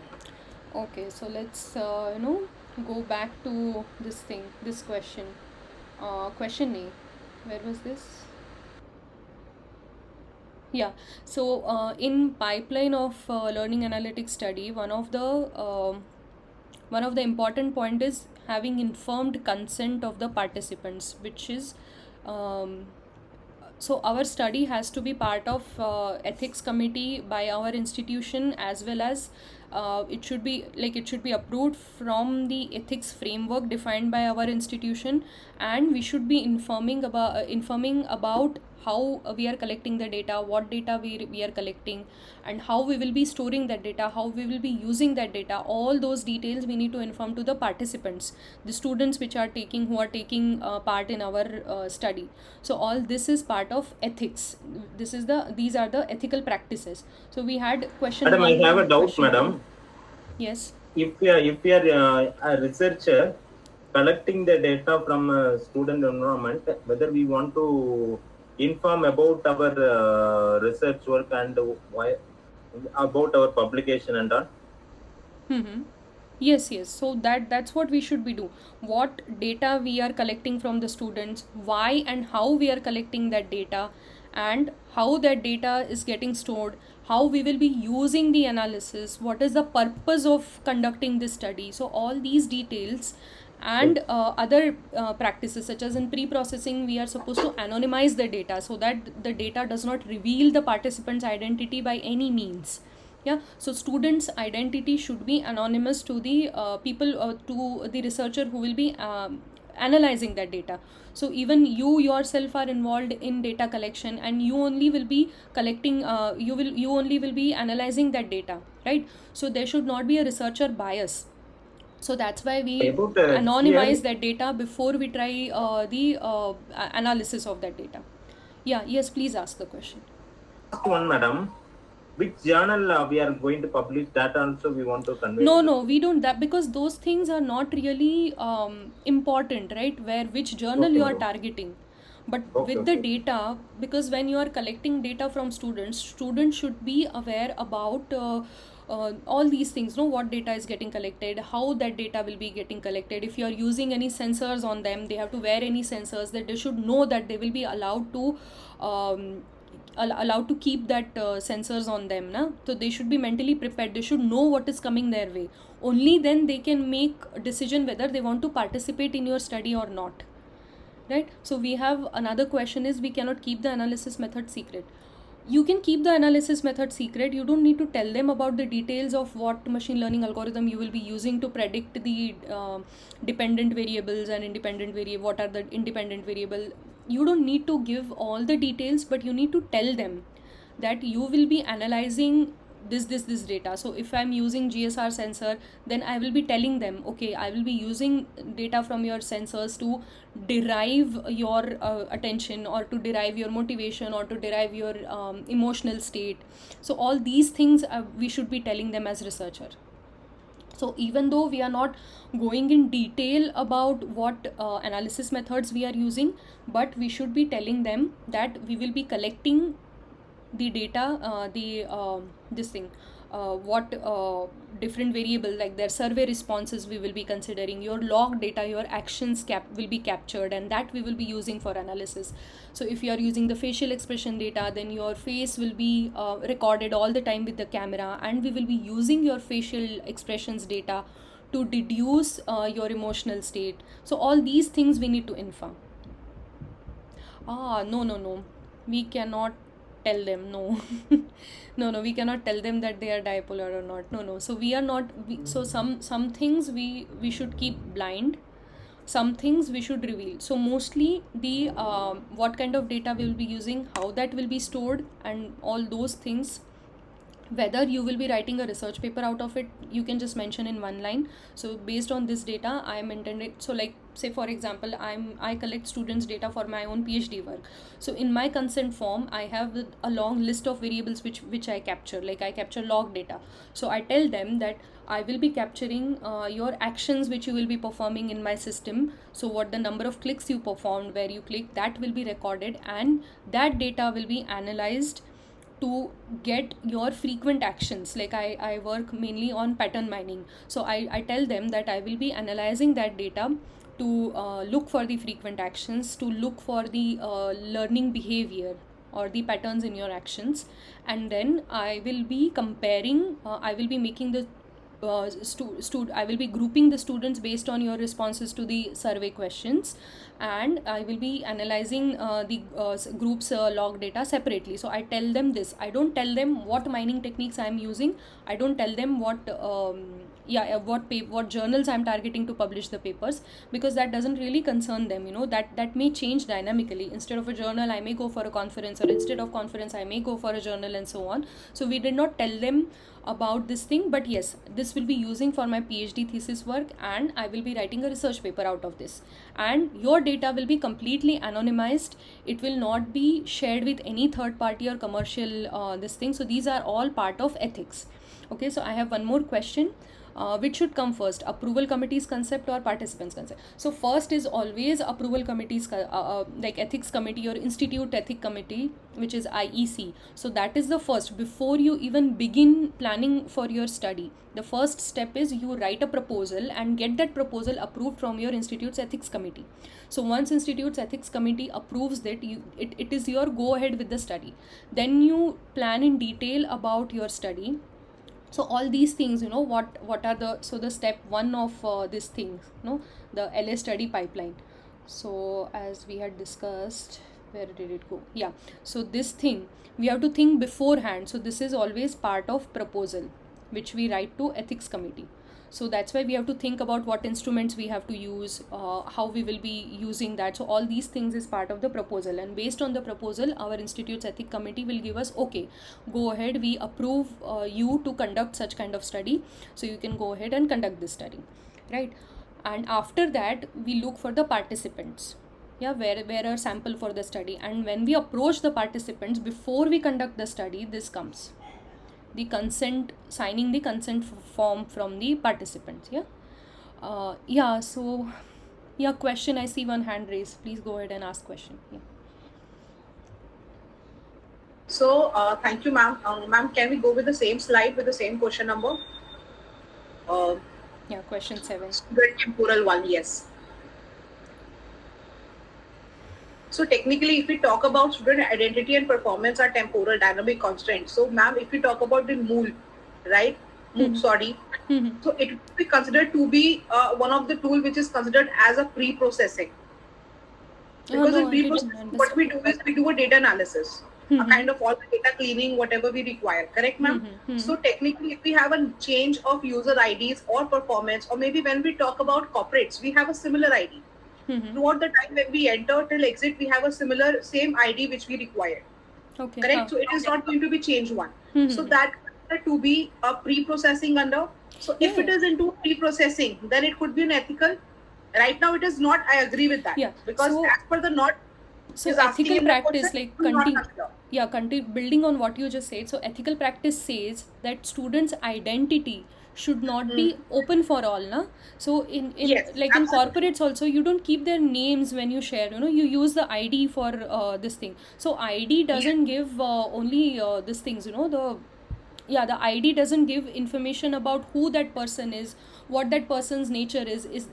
Okay, so let's go back to this question. Question A. Where was this? Yeah. So in pipeline of learning analytics study, one of the important point is having informed consent of the participants, which is so our study has to be part of ethics committee by our institution, as well as it should be approved from the ethics framework defined by our institution, and we should be informing about how we are collecting the data, what data we are collecting, and how we will be storing that data, how we will be using that data. All those details we need to inform to the participants, the students who are taking part in our study. So all this is part of ethics. These are the ethical practices. So we had question. Madam, I have a doubt, question madam. one. Yes. If we are a researcher collecting the data from a student environment, whether we want to inform about our research work and why about our publication and all. Mm-hmm. Yes. So that's what we should be do. What data we are collecting from the students, why and how we are collecting that data, and how that data is getting stored, how we will be using the analysis, what is the purpose of conducting this study. So all these details and other practices, such as in pre-processing, we are supposed to anonymize the data so that the data does not reveal the participant's identity by any means. Yeah, so students' identity should be anonymous to the people, to the researcher who will be analyzing that data. So even you yourself are involved in data collection, and you only will be collecting, you only will be analyzing that data, right? So there should not be a researcher bias. So that's why we anonymize that data before we try the analysis of that data. Yeah, yes, please ask the question. Last one, madam. Which journal we are going to publish, that also we want to convey? No, we don't that, because those things are not really important, right? Which journal you are targeting. But with the data, because when you are collecting data from students should be aware about all these things, what data is getting collected, how that data will be getting collected. If you are using any sensors on them, they have to wear any sensors, that they should know that they will be allowed to keep that sensors on them, so they should be mentally prepared. They should know what is coming their way. Only then they can make a decision whether they want to participate in your study or not. right? So we have another question is, we cannot keep the analysis method secret. You can keep the analysis method secret. You don't need to tell them about the details of what machine learning algorithm you will be using to predict the dependent variables and independent variable, what are the independent variable. You don't need to give all the details, but you need to tell them that you will be analyzing this data. So if I'm using GSR sensor, then I will be telling them, okay, I will be using data from your sensors to derive your attention, or to derive your motivation, or to derive your emotional state. So all these things we should be telling them as researcher. So even though we are not going in detail about what analysis methods we are using, but we should be telling them that we will be collecting the data, what different variable, like their survey responses we will be considering, your log data, your actions will be captured, and that we will be using for analysis. So if you are using the facial expression data, then your face will be recorded all the time with the camera, and we will be using your facial expressions data to deduce your emotional state. So all these things we need to inform. No, we cannot tell them. No. no, we cannot tell them that they are dipolar or not. No, so we are not, so some things we should keep blind, some things we should reveal. So mostly the what kind of data we will be using, how that will be stored, and all those things, whether you will be writing a research paper out of it, you can just mention in one line. So based on this data I am intended, so like say for example, I collect students data for my own PhD work. So in my consent form I have a long list of variables which I capture, like I capture log data. So I tell them that I will be capturing your actions which you will be performing in my system. So what the number of clicks you performed, where you click, that will be recorded, and that data will be analyzed to get your frequent actions. Like I work mainly on pattern mining. So I tell them that I will be analyzing that data to look for the frequent actions, to look for the learning behavior or the patterns in your actions, and then I will be comparing, I will be making the I will be grouping the students based on your responses to the survey questions, and I will be analyzing the groups log data separately. So I tell them this. I don't tell them what mining techniques I am using. I don't tell them what journals I am targeting to publish the papers, because that doesn't really concern them. That may change dynamically. Instead of a journal I may go for a conference, or instead of conference I may go for a journal, and so on. So we did not tell them about this thing, but yes, this will be using for my PhD thesis work, and I will be writing a research paper out of this, and your data will be completely anonymized. It will not be shared with any third party or commercial this thing. So these are all part of ethics. Okay, so I have one more question. Which should come first, approval committee's concept or participants' concept? So first is always approval committee's like ethics committee or institute ethic committee, which is IEC. So that is the first. Before you even begin planning for your study, the first step is you write a proposal and get that proposal approved from your institute's ethics committee. So once institute's ethics committee approves that, it is your go ahead with the study. Then you plan in detail about your study. So all these things, what are the step one of this thing, the LA study pipeline. So as we had discussed, where did it go? Yeah, so this thing we have to think beforehand. So this is always part of proposal which we write to ethics committee. So that's why we have to think about what instruments we have to use, how we will be using that. So all these things is part of the proposal, and based on the proposal our institute's ethics committee will give us, okay, go ahead, we approve you to conduct such kind of study, so you can go ahead and conduct this study, right? And after that we look for the participants. Yeah, where are sample for the study, and when we approach the participants before we conduct the study, this comes the consent, signing the consent form from the participants. Question, I see one hand raised. Please go ahead and ask question. So thank you, ma'am. Ma'am, can we go with the same slide with the same question number? Question 7. Student temporal 1, yes. So technically, if we talk about student identity and performance are temporal dynamic constraints. So ma'am, if we talk about the MOOL, right? So it would be considered to be one of the tool which is considered as a pre-processing. Because no, in I didn't pre-processing, what we do is we do a data analysis, a kind of all the data cleaning, whatever we require. Correct, ma'am? So technically, if we have a change of user IDs or performance, or maybe when we talk about corporates, we have a similar ID. Throughout the time when we enter till exit, we have a similar same ID which we require. Okay. Correct? So it is not going to be changed one. So that to be a pre-processing under. So if it is into pre-processing, then it could be an ethical. Right now it is not. I agree with that. Yeah. Because So- as per the not So is asking ethical in the practice, question, like it will not consider. Building on what you just said. So ethical practice says that students' identity should not be open for all, na? So in Yes, like in absolutely. corporates also, you don't keep their names when you share. You use the ID for this thing. So ID doesn't give only these things. The ID doesn't give information about who that person is, what that person's nature is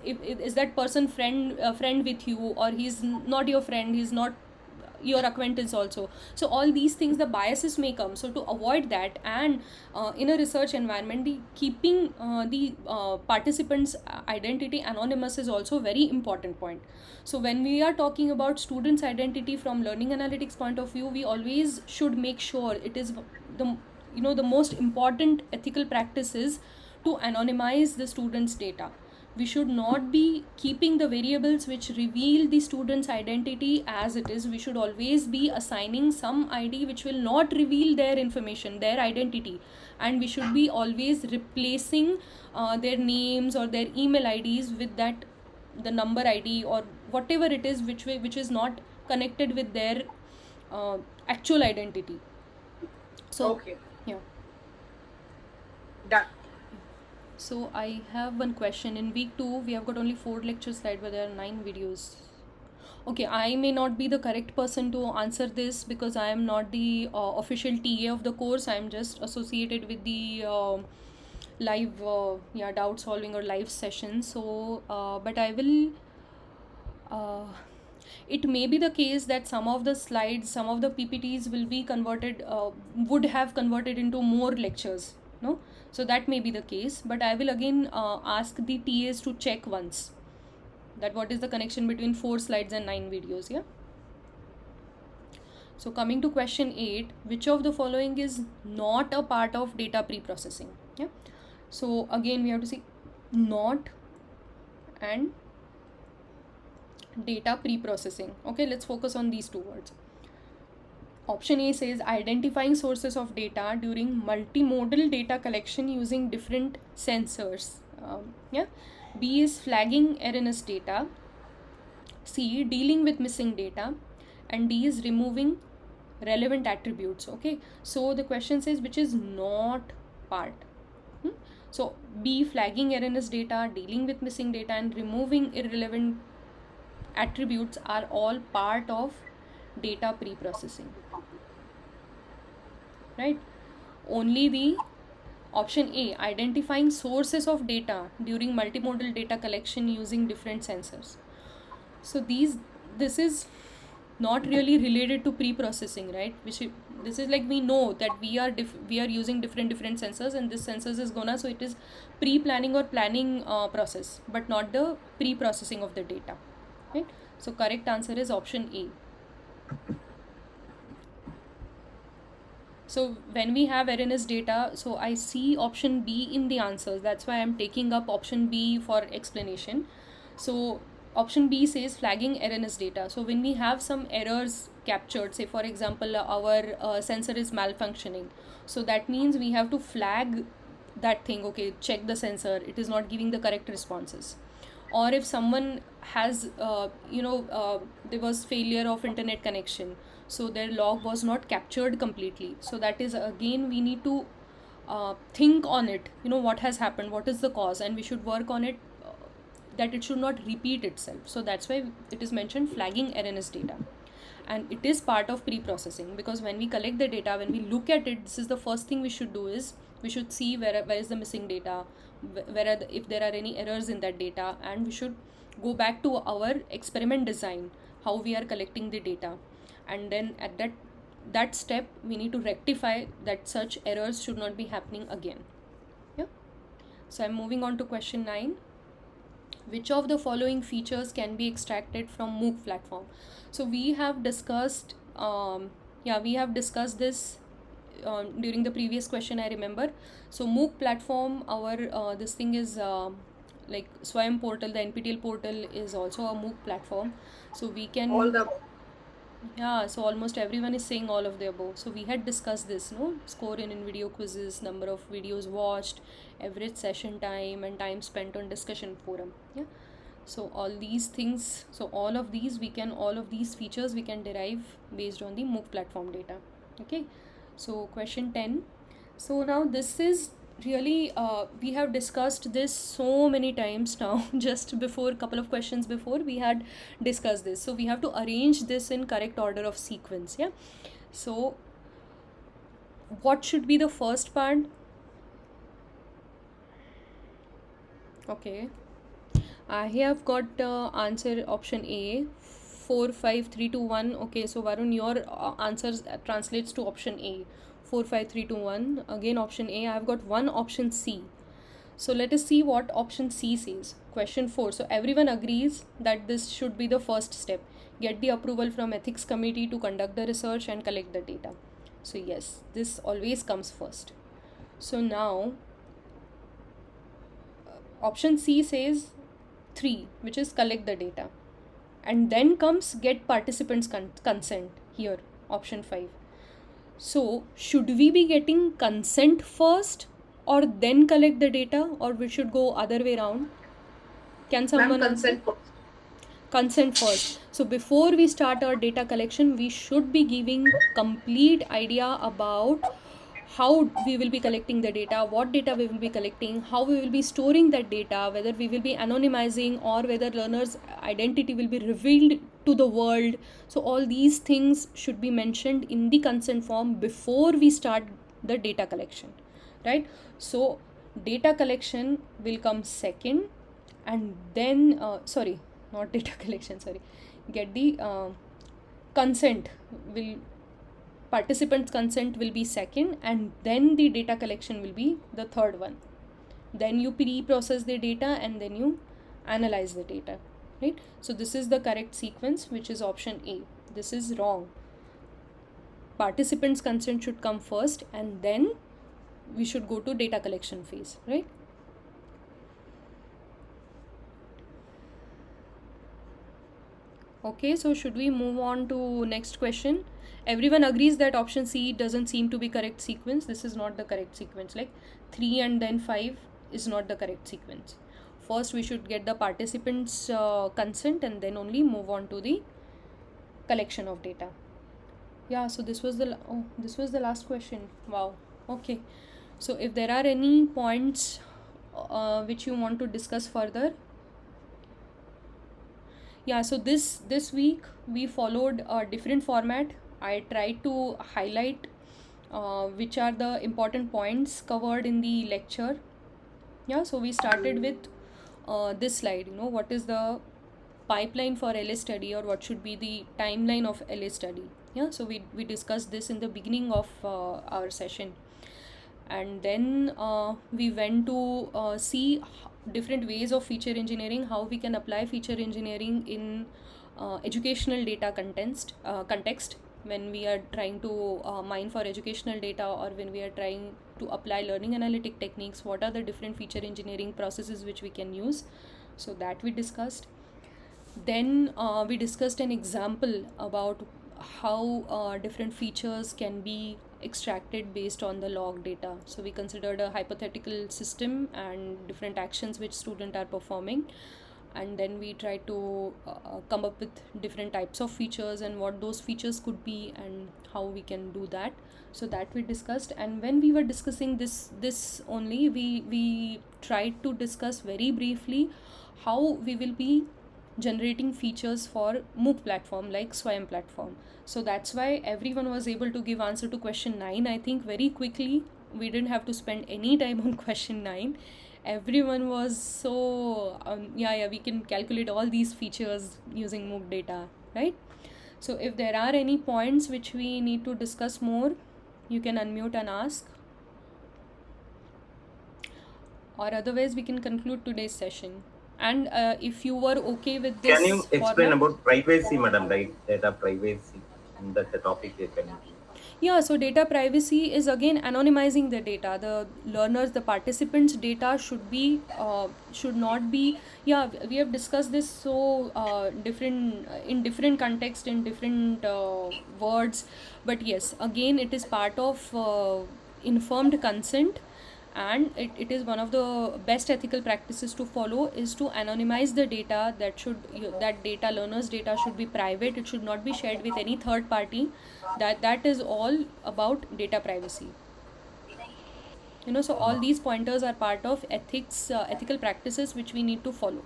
that person friend with you, or he's not your friend, he's not your acquaintance also. So all these things, the biases may come. So to avoid that, and in a research environment, the keeping the participants identity anonymous is also very important point. So when we are talking about students identity from learning analytics point of view, we always should make sure it is the most important ethical practice is to anonymize the students' data. We should not be keeping the variables which reveal the student's identity as it is. We should always be assigning some ID which will not reveal their information, their identity, and we should be always replacing their names or their email IDs with the number ID or whatever it is which is not connected with their actual identity. So Okay. yeah. Done. So I have one question. In week 2, we have got only 4 lecture slides, but there are 9 videos. Okay, I may not be the correct person to answer this because I am not the official TA of the course. I am just associated with the live doubt solving or live session. So, but I will. It may be the case that some of the slides, some of the PPTs will be converted, would have converted into more lectures. No, so that may be the case. But I will again ask the TAs to check once that what is the connection between 4 slides and 9 videos. Yeah. So coming to question 8, which of the following is not a part of data pre-processing? Yeah. So again we have to see not and data pre-processing. Okay, let's focus on these 2 words. Option A says identifying sources of data during multimodal data collection using different sensors. B is flagging erroneous data. C, dealing with missing data. And D is removing relevant attributes. Okay, so the question says which is not part. So B, flagging erroneous data, dealing with missing data, and removing irrelevant attributes are all part of data pre-processing, right? Only the option A, identifying sources of data during multimodal data collection using different sensors. So this is not really related to pre-processing, right? This is like we know that we are using different sensors, and this sensors is gonna, so it is pre-planning or planning process, but not the pre-processing of the data, right? So correct answer is option A. So when we have erroneous data, so I see option B in the answers. That's why I'm taking up option B for explanation. So option B says flagging erroneous data. So when we have some errors captured, say for example our sensor is malfunctioning, so that means we have to flag that thing. Okay, check the sensor, it is not giving the correct responses. Or if someone has there was failure of internet connection, so their log was not captured completely, so that is again we need to think on it, what has happened, what is the cause, and we should work on it that it should not repeat itself. So that's why it is mentioned flagging erroneous data, and it is part of pre-processing, because when we collect the data, when we look at it, this is the first thing we should do is we should see where is the missing data, if there are any errors in that data, and we should go back to our experiment design, how we are collecting the data, and then at that step we need to rectify that such errors should not be happening again. Yeah. So I'm moving on to question 9. which of the following features can be extracted from MOOC platform? So we have discussed this during the previous question, I remember. So MOOC platform, our this thing is like Swayam portal, the NPTEL portal is also a MOOC platform. So we can All the yeah, so almost everyone is saying all of the above. So we had discussed this, no? Score in video quizzes, number of videos watched, average session time, and time spent on discussion forum. Yeah. So all these things, so all of these features we can derive based on the MOOC platform data. Okay. So question 10. So now this is really we have discussed this so many times now. Just before, a couple of questions before, we had discussed this. So we have to arrange this in correct order of sequence. Yeah. So what should be the first part? Okay, I have got answer option A, 4 5 3 2 1. Okay, so Varun, your answer translates to option A, 4 5 3 2 1. Again option A. I have got one option C. So let us see what option C says. Question 4. So everyone agrees that this should be the first step. Get the approval from ethics committee to conduct the research and collect the data. So yes, this always comes first. So now option C says 3, which is collect the data, and then comes get participants consent here, option 5. So should we be getting consent first or then collect the data, or we should go other way around? Can someone answer? Consent first. So before we start our data collection, we should be giving complete idea about how we will be collecting the data, what data we will be collecting, how we will be storing that data, whether we will be anonymizing or whether learner's identity will be revealed to the world. So all these things should be mentioned in the consent form before we start the data collection, right? So data collection will come second, and then not data collection, get the consent will participants consent will be second, and then the data collection will be the third one. Then you pre-process the data and then you analyze the data, right? So this is the correct sequence, which is option A. This is wrong. Participants consent should come first and then we should go to data collection phase, right? Okay, so should we move on to next question? Everyone agrees that option C doesn't seem to be correct sequence. This is not the correct sequence. Like 3 and then 5 is not the correct sequence. First we should get the participants consent and then only move on to the collection of data. Yeah, so this was the last question. Wow. Okay, so if there are any points which you want to discuss further. Yeah, so this week we followed a different format. I tried to highlight which are the important points covered in the lecture. Yeah, so we started with this slide, what is the pipeline for LA study, or what should be the timeline of LA study. Yeah, so we discussed this in the beginning of our session, and then we went to see different ways of feature engineering, how we can apply feature engineering in educational data context when we are trying to mine for educational data, or when we are trying to apply learning analytic techniques. What are the different feature engineering processes which we can use? So that we discussed. Then we discussed an example about how different features can be extracted based on the log data. So we considered a hypothetical system and different actions which students are performing, and then we try to come up with different types of features and what those features could be and how we can do that. So that we discussed. And when we were discussing this only, we tried to discuss very briefly how we will be generating features for MOOC platform like Swayam platform. So that's why everyone was able to give answer to question 9, I think, very quickly. We didn't have to spend any time on question 9. Everyone was so we can calculate all these features using MOOC data, right? So if there are any points which we need to discuss more, you can unmute and ask, or otherwise we can conclude today's session. And if you were okay with Can you this explain format. about privacy, madam, right? Data privacy, that the topic you can. Yeah, so data privacy is again anonymizing the data. The learners, the participants' data should not be. Yeah, we have discussed this so different in different context, in different words, but yes, again, it is part of informed consent, and it is one of the best ethical practices to follow is to anonymize the data. That data, learners data, should be private. It should not be shared with any third party. That is all about data privacy. So all these pointers are part of ethical practices which we need to follow.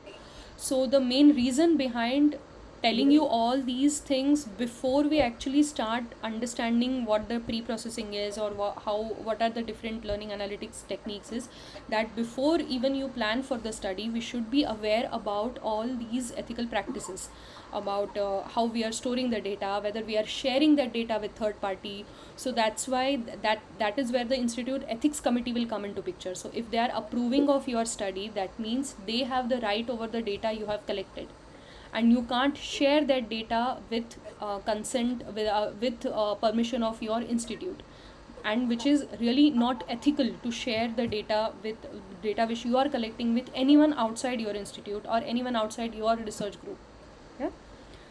So the main reason behind telling you all these things before we actually start understanding what the pre-processing is, or what are the different learning analytics techniques, is that before even you plan for the study, we should be aware about all these ethical practices, about how we are storing the data, whether we are sharing that data with third party. So that's why that is where the institute ethics committee will come into picture. So if they are approving of your study, that means they have the right over the data you have collected, and you can't share that data with consent, with permission of your institute, and which is really not ethical to share the data which you are collecting with anyone outside your institute or anyone outside your research group. Yeah.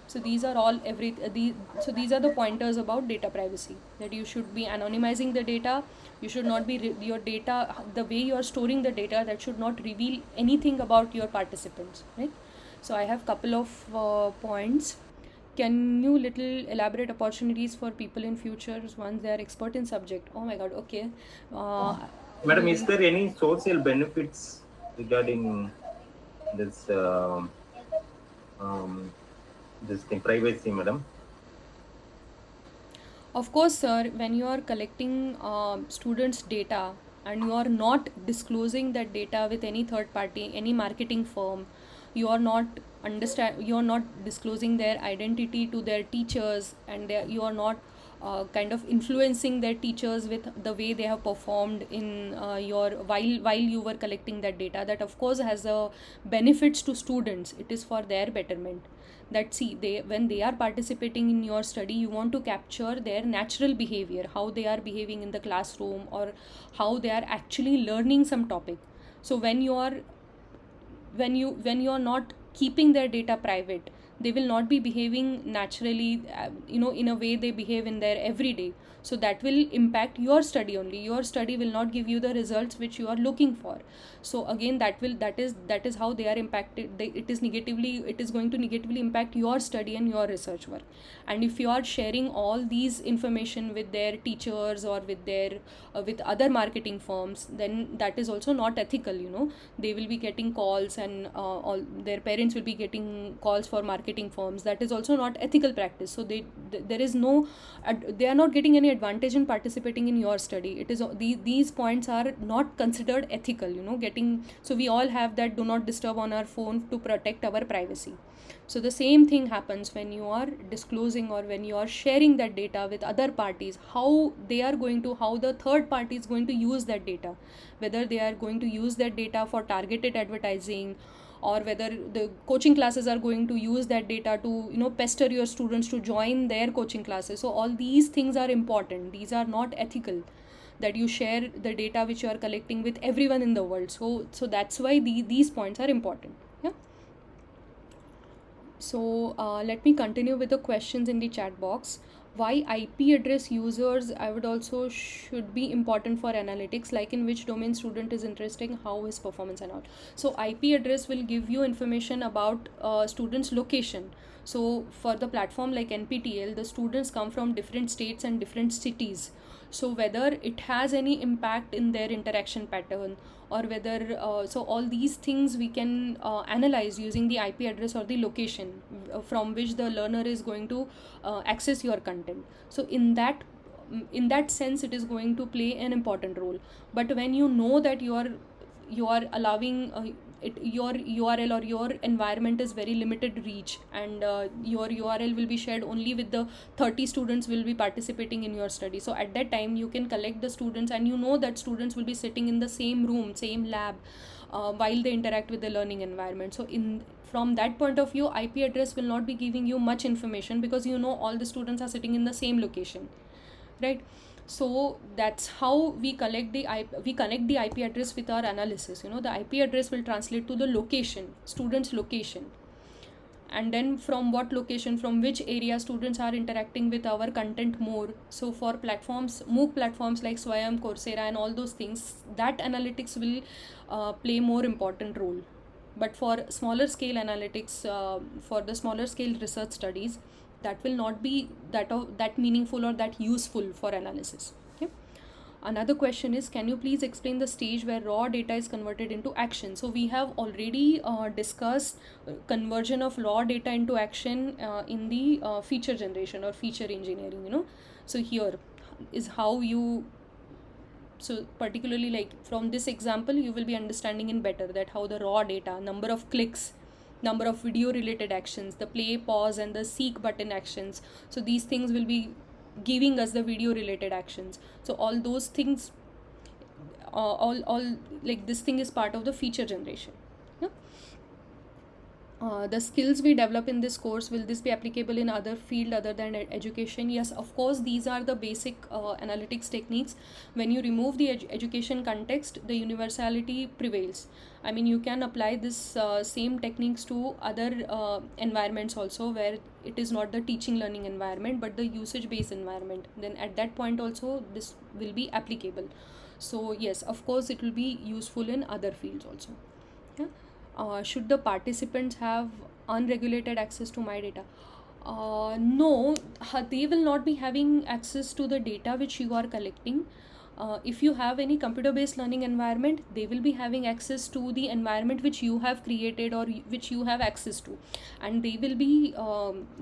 So these are all these are the pointers about data privacy, that you should be anonymizing the data. You should not be your data, the way you are storing the data, that should not reveal anything about your participants, right? So I have couple of points. Can you little elaborate opportunities for people in futures once they are expert in subject? Oh my god, okay. Madam, is there any social benefits regarding this this thing, privacy, madam? Of course, sir, when you are collecting students' data and you are not disclosing that data with any third party, any marketing firm, you are not disclosing their identity to their teachers, and you are not kind of influencing their teachers with the way they have performed in while you were collecting that data. That of course has benefits to students. It is for their betterment. That when they are participating in your study, you want to capture their natural behavior, how they are behaving in the classroom, or how they are actually learning some topic. So when you are not keeping their data private, they will not be behaving naturally, in a way they behave in their everyday. So that will impact your study only. Your study will not give you the results which you are looking for. So again, that is how they are impacted. It is going to negatively impact your study and your research work. And if you are sharing all these information with their teachers or with other marketing firms, then that is also not ethical. They will be getting calls, and all their parents will be getting calls for marketing firms. That is also not ethical practice. So they are not getting any advantage in participating in your study. It is these points are not considered ethical. So we all have that do not disturb on our phone to protect our privacy. So the same thing happens when you are disclosing or when you are sharing that data with other parties, how the third party is going to use that data, whether they are going to use that data for targeted advertising, or whether the coaching classes are going to use that data to pester your students to join their coaching classes. So all these things are important. These are not ethical, that you share the data which you are collecting with everyone in the world. So that's why these points are important. Yeah. So let me continue with the questions in the chat box. Why IP address users, I would also should be important for analytics, like in which domain student is interesting, how his performance and all. So IP address will give you information about students' location. So for the platform like NPTEL, the students come from different states and different cities. So whether it has any impact in their interaction pattern, or whether so all these things we can analyze using the IP address or the location from which the learner is going to access your content. So in that sense, it is going to play an important role. But when you know that you are allowing your URL or your environment is very limited reach, and your URL will be shared only with the 30 students will be participating in your study. So at that time you can collect the students, and that students will be sitting in the same room, same lab, while they interact with the learning environment. So from that point of view, IP address will not be giving you much information, because all the students are sitting in the same location, right? So that's how we connect the IP address with our analysis. The IP address will translate to the location, student's location, and then from what location, from which area students are interacting with our content more. So for platforms, MOOC platforms like Swayam, Coursera and all those things, that analytics will play more important role. But for smaller scale analytics, for the smaller scale research studies, that will not be that meaningful or that useful for analysis. Okay. Another question is, can you please explain the stage where raw data is converted into action? So we have already discussed conversion of raw data into action in the feature generation or feature engineering. So here is how you, so particularly like from this example, you will be understanding in better that how the raw data, number of clicks, number of video related actions, the play, pause and the seek button actions, so these things will be giving us the video related actions. So all those things, all like this thing is part of the feature generation. The skills we develop in this course, will this be applicable in other field other than education? Yes, of course, these are the basic analytics techniques. When you remove the education context, the universality prevails. I mean, you can apply this same techniques to other environments also, where it is not the teaching learning environment but the usage based environment. Then at that point also this will be applicable. So yes, of course it will be useful in other fields also. Yeah. Should the participants have unregulated access to my data? No, they will not be having access to the data which you are collecting. If you have any computer-based learning environment, they will be having access to the environment which you have created or which you have access to, and they will be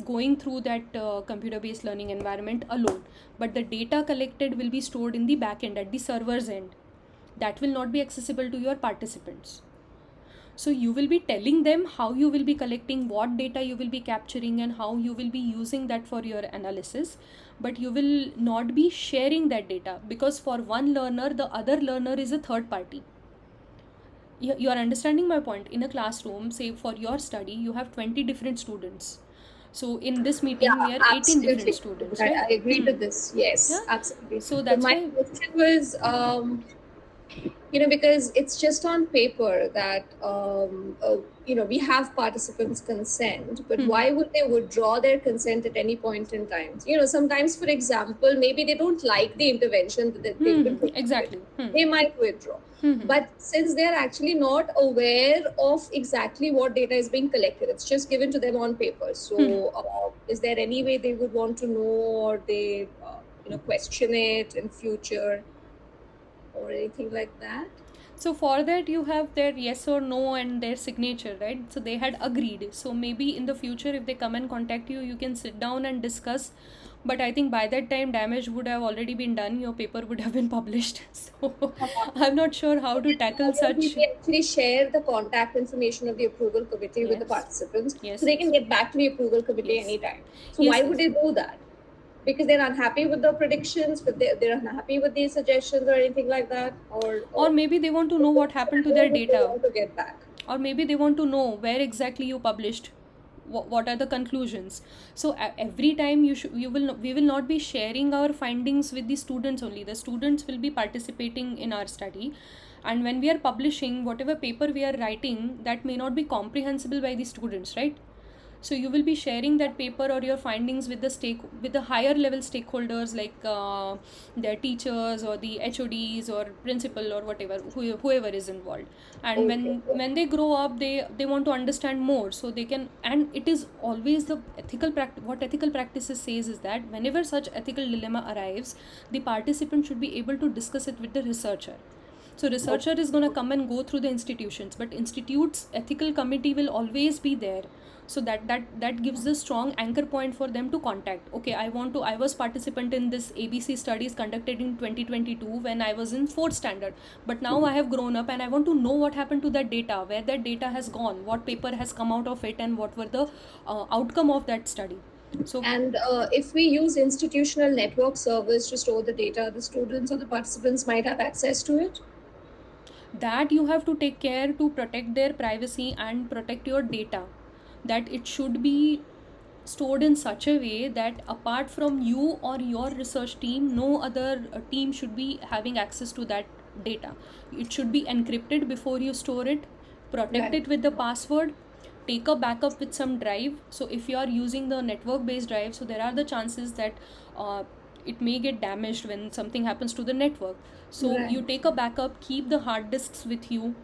going through that computer-based learning environment alone. But the data collected will be stored in the backend at the server's end. That will not be accessible to your participants. So you will be telling them how you will be collecting, what data you will be capturing and how you will be using that for your analysis, but you will not be sharing that data, because for one learner, the other learner is a third party. You are understanding my point? In a classroom, say for your study, you have 20 different students. So in this meeting, we are 18 different students. I Right? agree to this. Yes, Yeah. absolutely. So that's my why. question was, because it's just on paper that, we have participants' consent, but why would they withdraw their consent at any point in time? Sometimes, for example, maybe they don't like the intervention that they've been put Exactly. They might withdraw. But since they're actually not aware of exactly what data is being collected, it's just given to them on paper. So is there any way they would want to know, or they question it in future or anything like that? So for that, you have their yes or no and their signature, right? So they had agreed. So maybe in the future, if they come and contact you, you can sit down and discuss. But I think by that time, damage would have already been done. Your paper would have been published. So I'm not sure how to tackle such. We actually share the contact information of the approval committee with the Yes. participants, Yes, so they can get back to the approval committee Yes. anytime. So Yes, why would yes. they do that? Because they're unhappy with the predictions, but they're unhappy with these suggestions or anything like that, Or maybe they want to know what happened to their they data. want to get back. Or maybe they want to know where exactly you published, what are the conclusions. So every time we will not be sharing our findings with the students only. The students will be participating in our study, and when we are publishing whatever paper we are writing, that may not be comprehensible by the students, right? So you will be sharing that paper or your findings with the higher level stakeholders, like their teachers or the HODs or principal or whatever, whoever is involved. And when they grow up, they want to understand more, so they can. And it is always the what ethical practices says is that whenever such ethical dilemma arrives, the participant should be able to discuss it with the researcher. So researcher is going to come and go through the institutions, but institute's ethical committee will always be there. So that gives a strong anchor point for them to contact. Okay, I was participant in this ABC studies conducted in 2022 when I was in 4th standard, but now I have grown up and I want to know what happened to that data, where that data has gone, what paper has come out of it, and what were the outcome of that study. So And if we use institutional network servers to store the data, the students or the participants might have access to it. that you have to take care to protect their privacy and protect your data, that it should be stored in such a way that apart from you or your research team, no other team should be having access to that data. It should be encrypted before you store it, protect Right. it with the password, take a backup with some drive. So if you are using the network based drive, so there are the chances that it may get damaged when something happens to the network. So you Right. take a backup, keep the hard disks with you,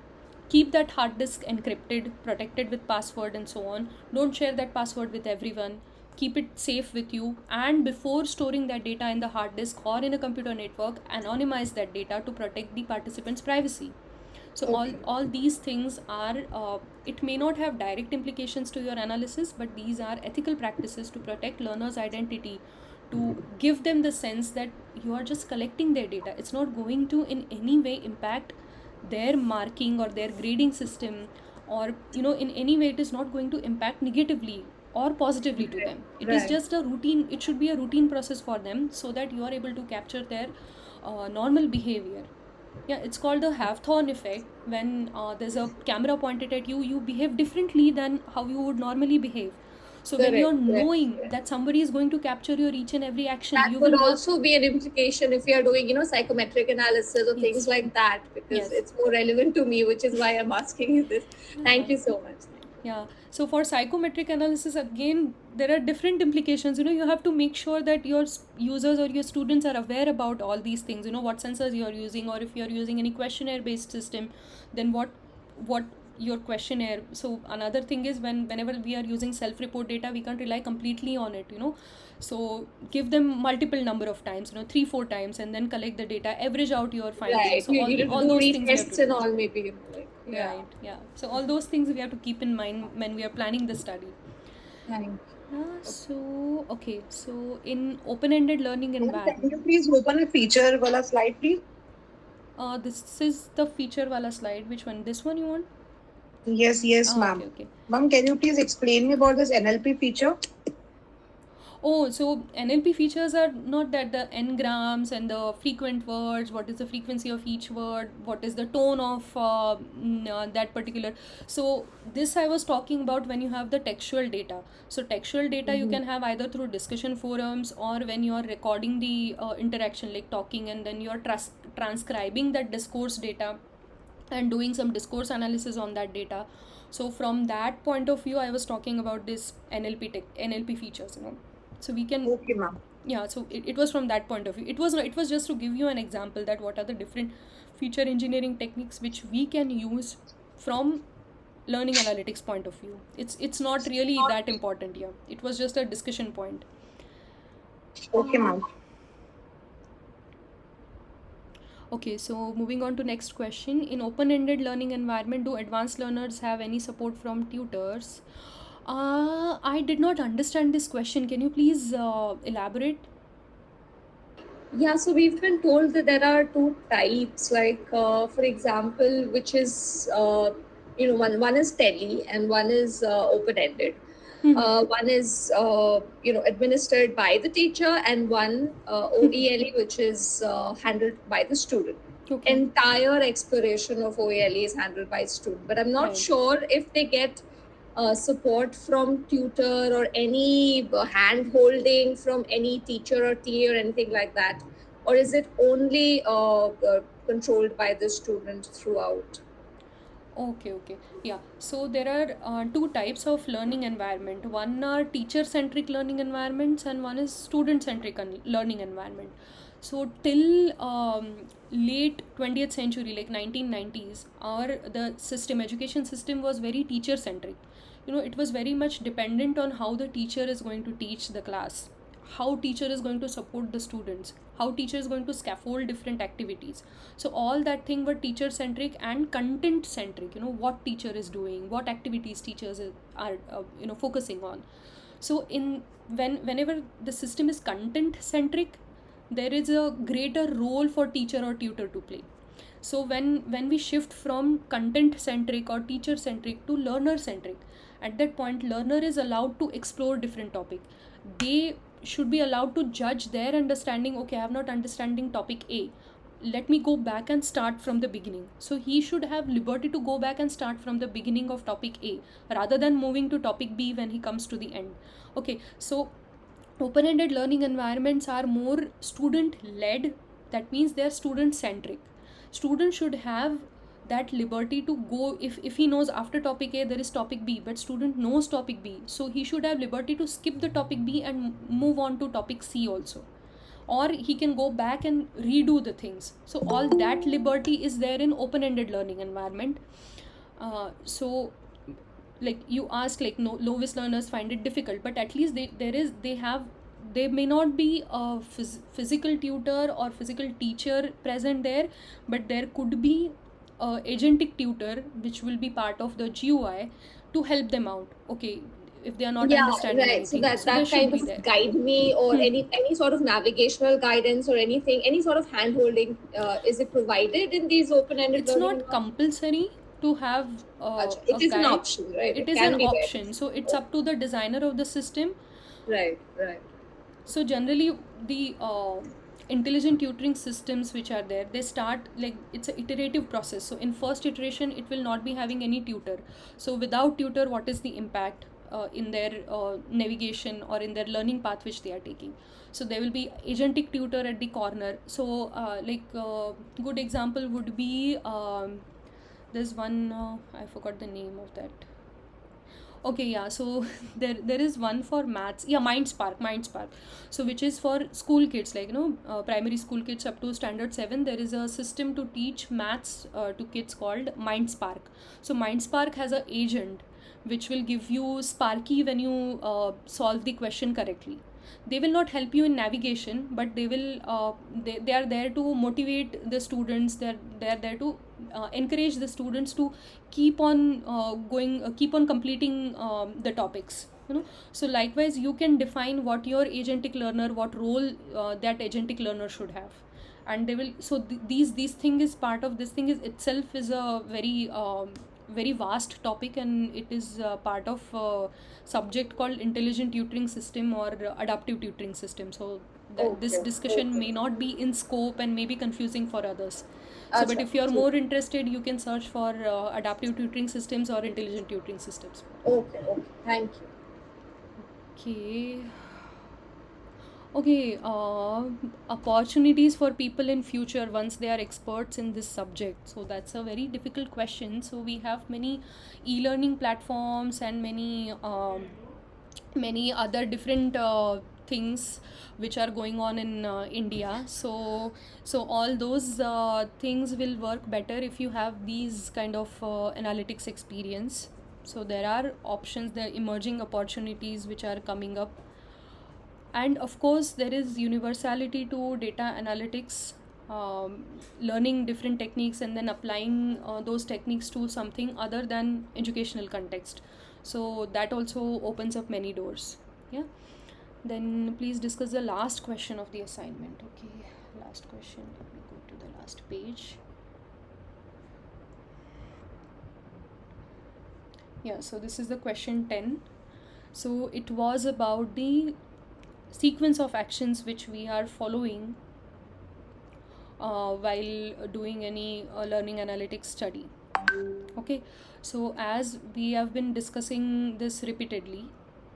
keep that hard disk encrypted, protected with password and so on. Don't share that password with everyone. Keep it safe with you, and before storing that data in the hard disk or in a computer network, anonymize that data to protect the participants' privacy. So all these things are it may not have direct implications to your analysis, but these are ethical practices to protect learners' identity, to give them the sense that you are just collecting their data. It's not going to in any way impact their marking or their grading system, or in any way it is not going to impact negatively or positively to them. It is Right. just a routine, it should be a routine process for them, so that you are able to capture their normal behavior. Yeah, it's called the Hawthorne effect. When there's a camera pointed at you, you behave differently than how you would normally behave. So when you're Correct. Correct. knowing that somebody is going to capture your each and every action, That you could will have. also be an implication if you are doing, psychometric analysis or Yes. things like that, because Yes. it's more relevant to me, which is why I'm asking you this. Thank you so much. Yeah. So for psychometric analysis, again, there are different implications. You have to make sure that your users or your students are aware about all these things. What sensors you are using, or if you are using any questionnaire-based system, then what your questionnaire. So another thing is whenever we are using self-report data, we can't rely completely on it. So give them multiple number of times, 3-4 times, and then collect the data, average out your findings. Right. So You all do those things we have retests to and do. all, maybe. Yeah. Right, yeah. So all those things we have to keep in mind when we are planning the study. Thank So, okay, so in open-ended learning Can environment, you please open a feature wala slide, please? this is the feature wala slide. Which one? This one you want? Yes, ma'am. Okay. Ma'am, can you please explain me about this NLP feature? Oh, so NLP features are not that the n-grams and the frequent words, what is the frequency of each word, what is the tone of that particular. So this I was talking about when you have the textual data. So textual data you can have either through discussion forums, or when you are recording the interaction, like talking, and then you are transcribing that discourse data and doing some discourse analysis on that data. So from that point of view, I was talking about this NLP features. So we can. Okay, ma'am. Yeah, so it was from that point of view. It was just to give you an example that what are the different feature engineering techniques which we can use from learning analytics point of view. It's not really that important. Yeah, it was just a discussion point. Okay, ma'am. Okay, so moving on to next question. In open-ended learning environment, do advanced learners have any support from tutors? I did not understand this question. Can you please elaborate? Yeah, so we've been told that there are two types, like for example, which is one is tele and one is open-ended. One is administered by the teacher, and one OELE, which is handled by the student. Okay. Entire exploration of OELE is handled by student, but I'm not Right. sure if they get support from tutor or any hand holding from any teacher or TA or anything like that, or is it only controlled by the student throughout? Okay. Yeah. So there are two types of learning environment. One are teacher-centric learning environments, and one is student-centric learning environment. So till late 20th century, like 1990s, the education system was very teacher-centric. It was very much dependent on how the teacher is going to teach the class, how teacher is going to support the students, how teacher is going to scaffold different activities. So all that thing were teacher centric and content centric. What teacher is doing, what activities teachers are focusing on. So whenever the system is content centric, there is a greater role for teacher or tutor to play. So when we shift from content centric or teacher centric to learner centric, at that point learner is allowed to explore different topic. They should be allowed to judge their understanding. Okay, I am not understanding topic A, let me go back and start from the beginning. So he should have liberty to go back and start from the beginning of topic A rather than moving to topic B when he comes to the end. Okay, so open-ended learning environments are more student-led. That means they're student-centric. Student should have that liberty to go, if he knows after topic A there is topic B, but student knows topic B, so he should have liberty to skip the topic B and move on to topic C also, or he can go back and redo the things. So all that liberty is there in open-ended learning environment. So like you asked, like novice learners find it difficult, but at least they may not be a physical tutor or physical teacher present there, but there could be a agentic tutor which will be part of the GUI to help them out. Okay, if they are not understanding right. anything, So that there should kind be of there. guide me, or any sort of navigational guidance or anything, any sort of hand holding, is it provided in these open-ended It's learning? not compulsory to have It is an guide. option, right? It is can an be there. option, so it's up to the designer of the system. Right. So generally the intelligent tutoring systems which are there, they start like it's an iterative process. So in first iteration it will not be having any tutor. So without tutor, what is the impact in their navigation or in their learning path which they are taking? So there will be agentic tutor at the corner. So good example would be there's one, I forgot the name of that. Okay, yeah, so there is one for maths, yeah, Mindspark. So which is for school kids, like primary school kids up to standard 7. There is a system to teach maths to kids called Mindspark. So Mindspark has an agent which will give you Sparky when you solve the question correctly. They will not help you in navigation, but they will they are there to motivate the students. They are there to encourage the students to keep on keep on completing the topics. So likewise you can define what your agentic learner, what role that agentic learner should have, and they will. So these thing is part of this thing is itself is a very vast topic, and it is part of subject called intelligent tutoring system or adaptive tutoring system. So that this discussion may not be in scope and may be confusing for others. So but if you are more interested, you can search for adaptive tutoring systems or intelligent tutoring systems. Okay, thank you. Okay, opportunities for people in future once they are experts in this subject. So that's a very difficult question. So we have many e-learning platforms and many other different things which are going on in India. So all those things will work better if you have these kind of analytics experience. So there are options, there are emerging opportunities which are coming up. And of course there is universality to data analytics, learning different techniques and then applying those techniques to something other than educational context. So that also opens up many doors. Yeah. Then please discuss the last question of the assignment. Okay, last question. Let me go to the last page. Yeah, so this is the question 10. So it was about the sequence of actions which we are following while doing any learning analytics study. Okay, so as we have been discussing this repeatedly,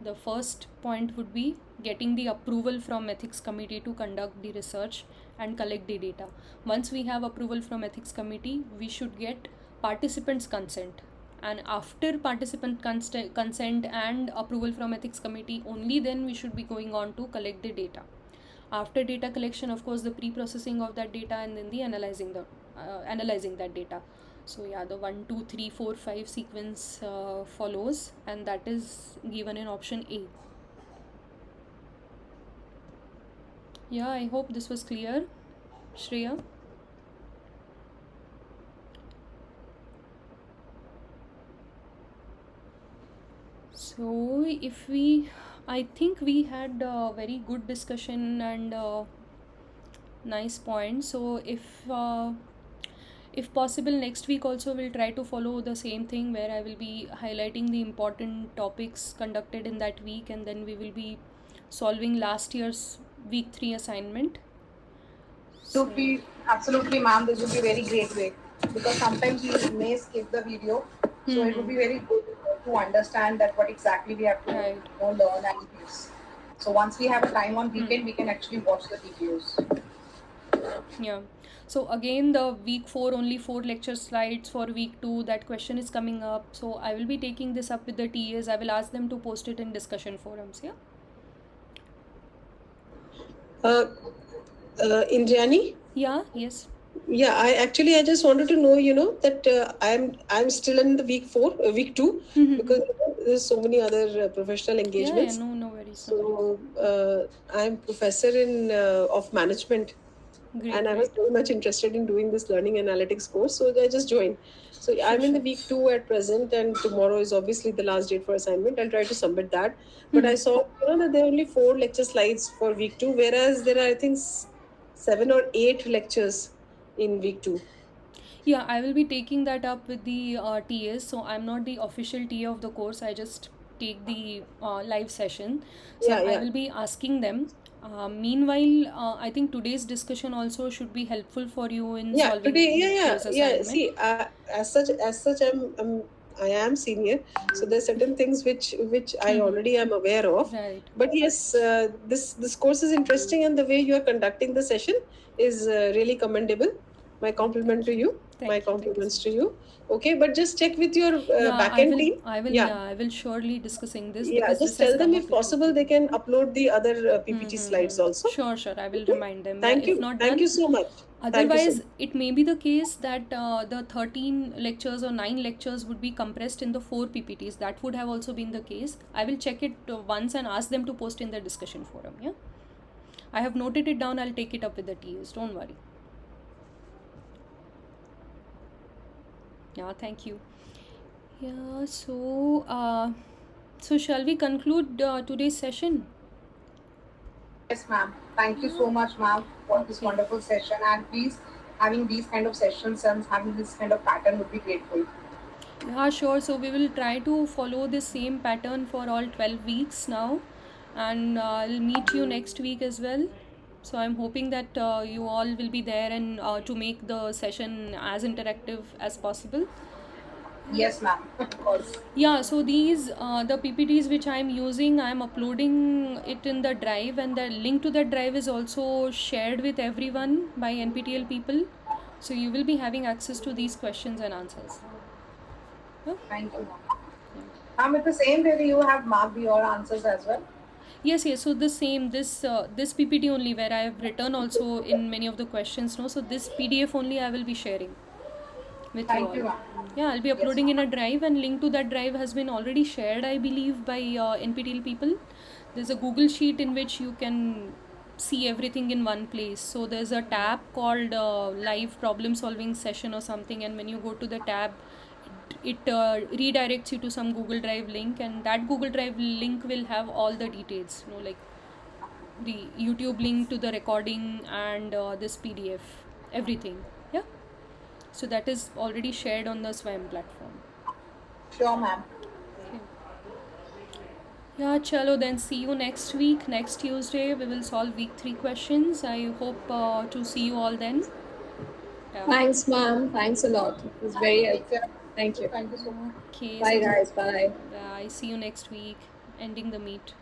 the first point would be getting the approval from ethics committee to conduct the research and collect the data. Once we have approval from ethics committee, we should get participants' consent. And after participant consent and approval from ethics committee, only then we should be going on to collect the data. After data collection, of course, the pre-processing of that data and then the analyzing that data. So yeah, the 1, 2, 3, 4, 5 sequence follows, and that is given in option A. Yeah, I hope this was clear. Shreya? So I think we had a very good discussion and nice points. So if possible, next week also we'll try to follow the same thing, where I will be highlighting the important topics conducted in that week, and then we will be solving last year's week 3 assignment. Absolutely, ma'am. This would be very great way because sometimes we may skip the video, so it would be very good to understand that what exactly we have to Right. learn and use. So once we have a time on weekend, we can actually watch the videos. Yeah. So again, the week 4 only 4 lecture slides. For week 2, that question is coming up. So I will be taking this up with the TAs. I will ask them to post it in discussion forums. Yeah. Indiani? Yeah. Yes. Yeah, I just wanted to know, that I'm still in the week 2, because there's so many other professional Yeah. engagements. No. No worries. So I'm professor in of management, Great. and I was very much interested in doing this learning analytics course, so I just joined. So I'm in the week 2 at present, and tomorrow is obviously the last date for assignment. I'll try to submit that. But I saw that there are only 4 lecture slides for week 2, whereas there are, I think, 7 or 8 lectures in week 2. Yeah, I will be taking that up with the TAs. So I'm not the official TA of the course. I just take the live session. So Yeah, I yeah. will be asking them. Meanwhile, I think today's discussion also should be helpful for you in Yeah, solving today, those assignment. See, as such, I am senior, so there's certain things which I already am aware of. Right. But yes, this course is interesting, and the way you are conducting the session is really commendable. My compliment to you. Thank My you. Thank you compliments so to you. Okay, but just check with your Yeah, backend team. I will. Yeah. Yeah, I will surely discussing this Yeah, because just this has tell them come if up with possible they can upload the other PPT slides also. Sure. I will Okay. remind them. Thank Yeah, you. if not Thank done. you so much. Thank you so Otherwise, much. it may be the case that the 13 lectures or 9 lectures would be compressed in the 4 PPTs. That would have also been the case. I will check it once and ask them to post in the discussion forum. Yeah, I have noted it down. I'll take it up with the TAs. Don't worry. Yeah, thank you. Yeah, so shall we conclude today's session? Yes, ma'am. Thank you so much, ma'am, for this wonderful session. And please, having these kind of sessions and having this kind of pattern would be grateful. Yeah, sure. So we will try to follow the same pattern for all 12 weeks now, and I'll meet you next week as well. So I'm hoping that you all will be there and to make the session as interactive as possible. Yes, ma'am. Of course. Yeah, so these the PPTs which I'm using, I'm uploading it in the drive, and the link to that drive is also shared with everyone by NPTEL people. So you will be having access to these questions and answers. Yeah? Thank you, ma'am. Ma'am, with the same way you have marked your answers as well. Yes. So the same this PPT only where I have written also in many of the questions. No, so this PDF only I will be sharing with Thank you you, all. ma'am. Yeah, I'll be uploading in a drive, and link to that drive has been already shared, I believe, by NPTEL people. There's a Google Sheet in which you can see everything in one place. So there's a tab called live problem solving session or something, and when you go to the tab, it redirects you to some Google Drive link, and that Google Drive link will have all the details, like the YouTube link to the recording and this PDF, everything. Yeah. So that is already shared on the Swayam platform. Sure, ma'am. Okay. Yeah, chalo, then see you next week. Next Tuesday, we will solve week 3 questions. I hope to see you all then. Yeah. Thanks, ma'am. Thanks a lot. It was very helpful. Thank you. Thank you so much. Okay. Bye, So, guys. Bye. I see you next week. Ending the meet.